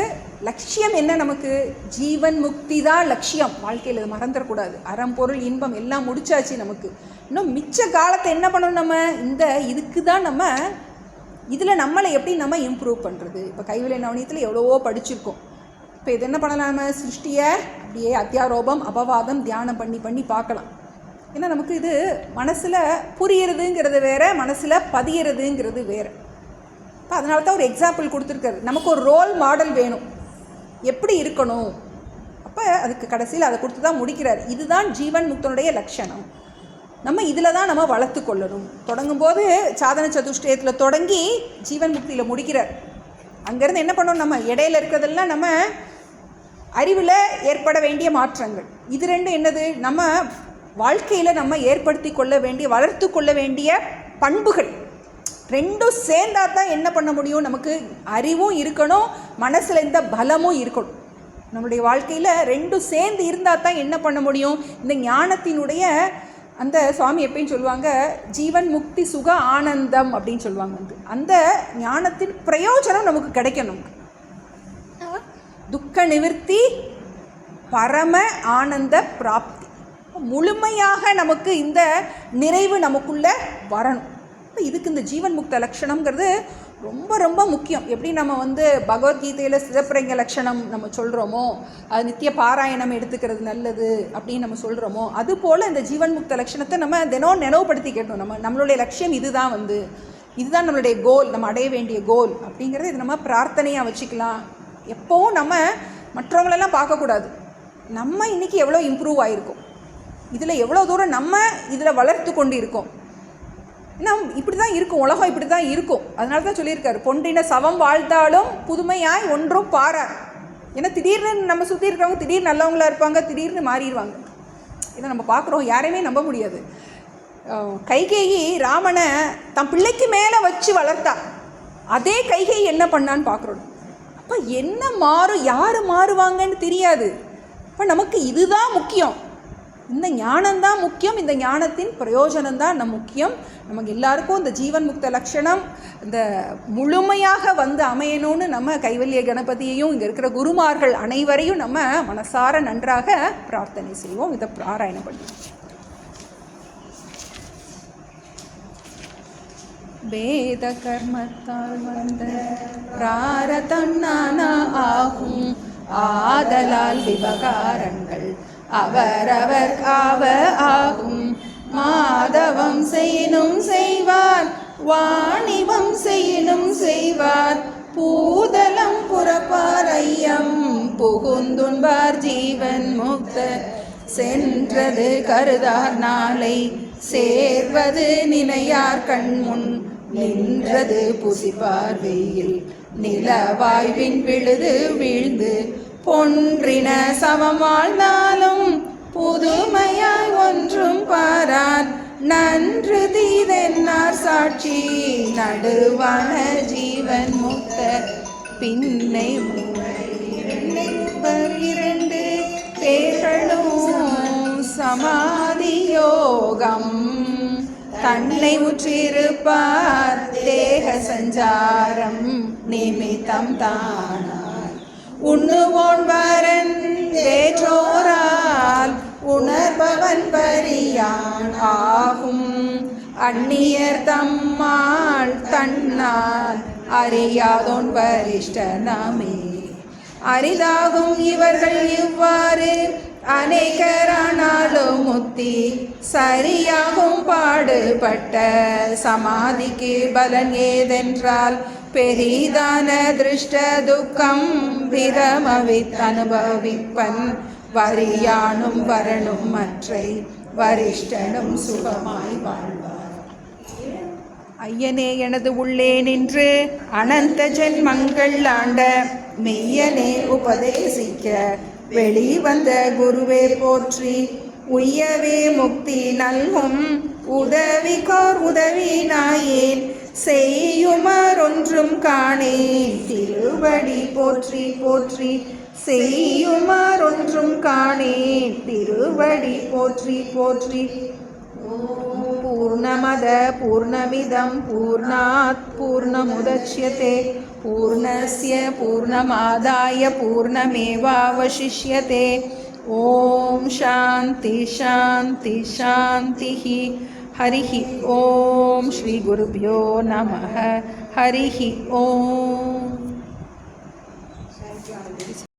லட்சியம் என்ன, நமக்கு ஜீவன் முக்தி தான் லட்சியம். வாழ்க்கையில் இது மறந்துடக்கூடாது. அறம் பொருள் இன்பம் எல்லாம் முடிச்சாச்சு. நமக்கு இன்னும் மிச்ச காலத்தை என்ன பண்ணணும், நம்ம இந்த இதுக்கு தான் நம்ம இதில் நம்மளை எப்படி நம்ம இம்ப்ரூவ் பண்ணுறது. இப்போ கைவிலை நவனியத்தில் எவ்வளவோ படிச்சிருக்கோம். இப்போ இது என்ன பண்ணலாம், நம்ம சிருஷ்டியை அப்படியே அத்தியாரோபம் அபவாதம் தியானம் பண்ணி பார்க்கலாம். ஏன்னா நமக்கு இது மனசில் புரியுறதுங்கிறது வேறு, மனசில் பதியறதுங்கிறது வேறு. இப்போ அதனால தான் ஒரு எக்ஸாம்பிள் கொடுத்துருக்காரு. நமக்கு ஒரு ரோல் மாடல் வேணும், எப்படி இருக்கணும். அப்போ அதுக்கு கடைசியில் அதை கொடுத்து தான் முடிக்கிறார். இதுதான் ஜீவன் முக்தனுடைய லட்சணம். நம்ம இதில் தான் நம்ம வளர்த்து கொள்ளணும். தொடங்கும்போது சாதன சதுஷ்டயத்தில் தொடங்கி ஜீவன் முக்தியில் முடிக்கிறார். அங்கேருந்து என்ன பண்ணணும், நம்ம இடையில இருக்கிறதெல்லாம் நம்ம அறிவில் ஏற்பட வேண்டிய மாற்றங்கள். இது ரெண்டும் என்னது, நம்ம வாழ்க்கையில் நம்ம ஏற்படுத்தி கொள்ள வேண்டிய வளர்த்து கொள்ள வேண்டிய பண்புகள். ரெண்டும் சேர்ந்தா தான் என்ன பண்ண முடியும், நமக்கு அறிவும் இருக்கணும், மனசில் இந்த பலமும் இருக்கணும். நம்மளுடைய வாழ்க்கையில் ரெண்டும் சேர்ந்து இருந்தால் தான் என்ன பண்ண முடியும், இந்த ஞானத்தினுடைய அந்த சுவாமி எப்பயும் சொல்லுவாங்க, ஜீவன் முக்தி சுக ஆனந்தம் அப்படின்னு சொல்லுவாங்க. அந்த ஞானத்தின் பிரயோஜனம் நமக்கு கிடைக்கணும். துக்க நிவர்த்தி பரம ஆனந்த பிராப்தி, முழுமையாக நமக்கு இந்த நிறைவு நமக்குள்ளே வரணும். இப்போ இதுக்கு இந்த ஜீவன் முக்த லட்சணங்கிறது ரொம்ப ரொம்ப முக்கியம். எப்படி நம்ம பகவத்கீதையில் சிதப்பிரங்க லட்சணம் நம்ம சொல்கிறோமோ, அது நித்திய பாராயணம் எடுத்துக்கிறது நல்லது அப்படின்னு நம்ம சொல்கிறோமோ, அதுபோல் இந்த ஜீவன் முக்த லட்சணத்தை நம்ம தினம் நினைவுபடுத்திக்கணும். நம்மளுடைய லட்சியம் இதுதான், இதுதான் நம்மளுடைய கோல், நம்ம அடைய வேண்டிய கோல் அப்படிங்கிறது இது நம்ம பிரார்த்தனையாக வச்சுக்கலாம். எப்போவும் நம்ம மற்றவங்களெல்லாம் பார்க்கக்கூடாது. நம்ம இன்றைக்கி எவ்வளோ இம்ப்ரூவ் ஆகிருக்கோம், இதில் எவ்வளோ தூரம் நம்ம இதில் வளர்த்து கொண்டு இருக்கோம். இப்படி தான் இருக்கும், உலகம் இப்படி தான் இருக்கும். அதனால தான் சொல்லியிருக்காரு, பொன்றின சவம் வாழ்ந்தாலும் புதுமையாய் ஒன்றும் பாரார். ஏன்னா திடீர்னு நம்ம சுற்றி இருக்கிறவங்க திடீர்னு நல்லவங்களா இருப்பாங்க, திடீர்னு மாறிடுவாங்க. இதை நம்ம பார்க்குறோம், யாரையுமே நம்ப முடியாது. கைகேயி ராமனை தன் பிள்ளைக்கு மேலே வச்சு வளர்த்தா. அதே கைகேயி என்ன பண்ணான்னு பார்க்குறோம். அப்போ என்ன மாறும், யார் மாறுவாங்கன்னு தெரியாது. இப்போ நமக்கு இதுதான் முக்கியம், இந்த ஞானம்தான் முக்கியம், இந்த ஞானத்தின் பிரயோஜனம்தான் முக்கியம். நமக்கு எல்லாருக்கும் இந்த ஜீவன் முக்த லட்சணம் இந்த முழுமையாக அமையணும்னு நம்ம கைவல்ய கணபதியையும் இங்கே இருக்கிற குருமார்கள் அனைவரையும் நம்ம மனசார நன்றாக பிரார்த்தனை செய்வோம். இதை பாராயணம் பண்ணுவோம். வேத கர்மத்தால் வந்த பிராரதம் நானா ஆகும், ஆதலால் விவகாரங்கள் அவரவர் காவ ஆகும். மாதவம் செய்யினும் செய்வார், வாணிபம் செய்யினும் செய்வார், பூதலம் புறப்பார் ஐயம் புகுந்துண்பார் ஜீவன் முக்த. சென்றது கருதார் நாளை சேர்வது நினையார் கண்முன், நின்றது புசிப்பார் வெயில் நிலவாய்வின் விழுது வீழ்ந்து. பொன்றின சமம் வாழ்ந்தாலும் புதுமையாய் ஒன்றும் பாரார், நன்று தீதென்னார் சாட்சி நடுவான ஜீவன் முக்த. பின்னை இரண்டு பேர்களும் சமாதி யோகம், தன்னை உற்றிருப்பார் தேக சஞ்சாரம் நிமித்தம் தானார். உண்ணுவோன் வரன் வேற்றோரால் உணர்பவன் பரியான் ஆகும், அந்நியர் தம்மாள் தன்னால் அறியாதோன் பரிஷ்டனமே. அரிதாகும் இவர்கள் இவ்வாறு அநேகரானாலும் முத்தி, சரியாகும் பாடுபட்ட சமாதிக்கு பலன் ஏதென்றால், பெரிதான திருஷ்ட துக்கம் பிரமவித் அனுபவிப்பன், வரியானும் வரணும் மற்றை வரிஷ்டனும் சுகமாய் வாழ்வார். ஐயனே எனது உள்ளே நின்று அனந்த ஜென்மங்கள் ஆண்ட மெய்யனே உபதேசிக்க வெளிவந்த குருவே போற்றி. உய்யவே முக்தி நல்கும் உதவிக்கோர் உதவி நாயேன், செய்யுமாறொன்றும் காணேன் திருவடி போற்றி போற்றி. செய்யுமாறொன்றும் காணேன் திருவடி போற்றி போற்றி. பூர்ணமத பூர்ணமிதம் பூர்ணாத் பூர்ணமுதச்யதே, பூர்ணஸ்ய பூர்ணமாதாய பூர்ணமேவாவசிஷ்யதே. ஓம் சாந்தி சாந்தி சாந்திः. हरिः ओम श्री गुरुभ्यो नमः. हरिः ओम.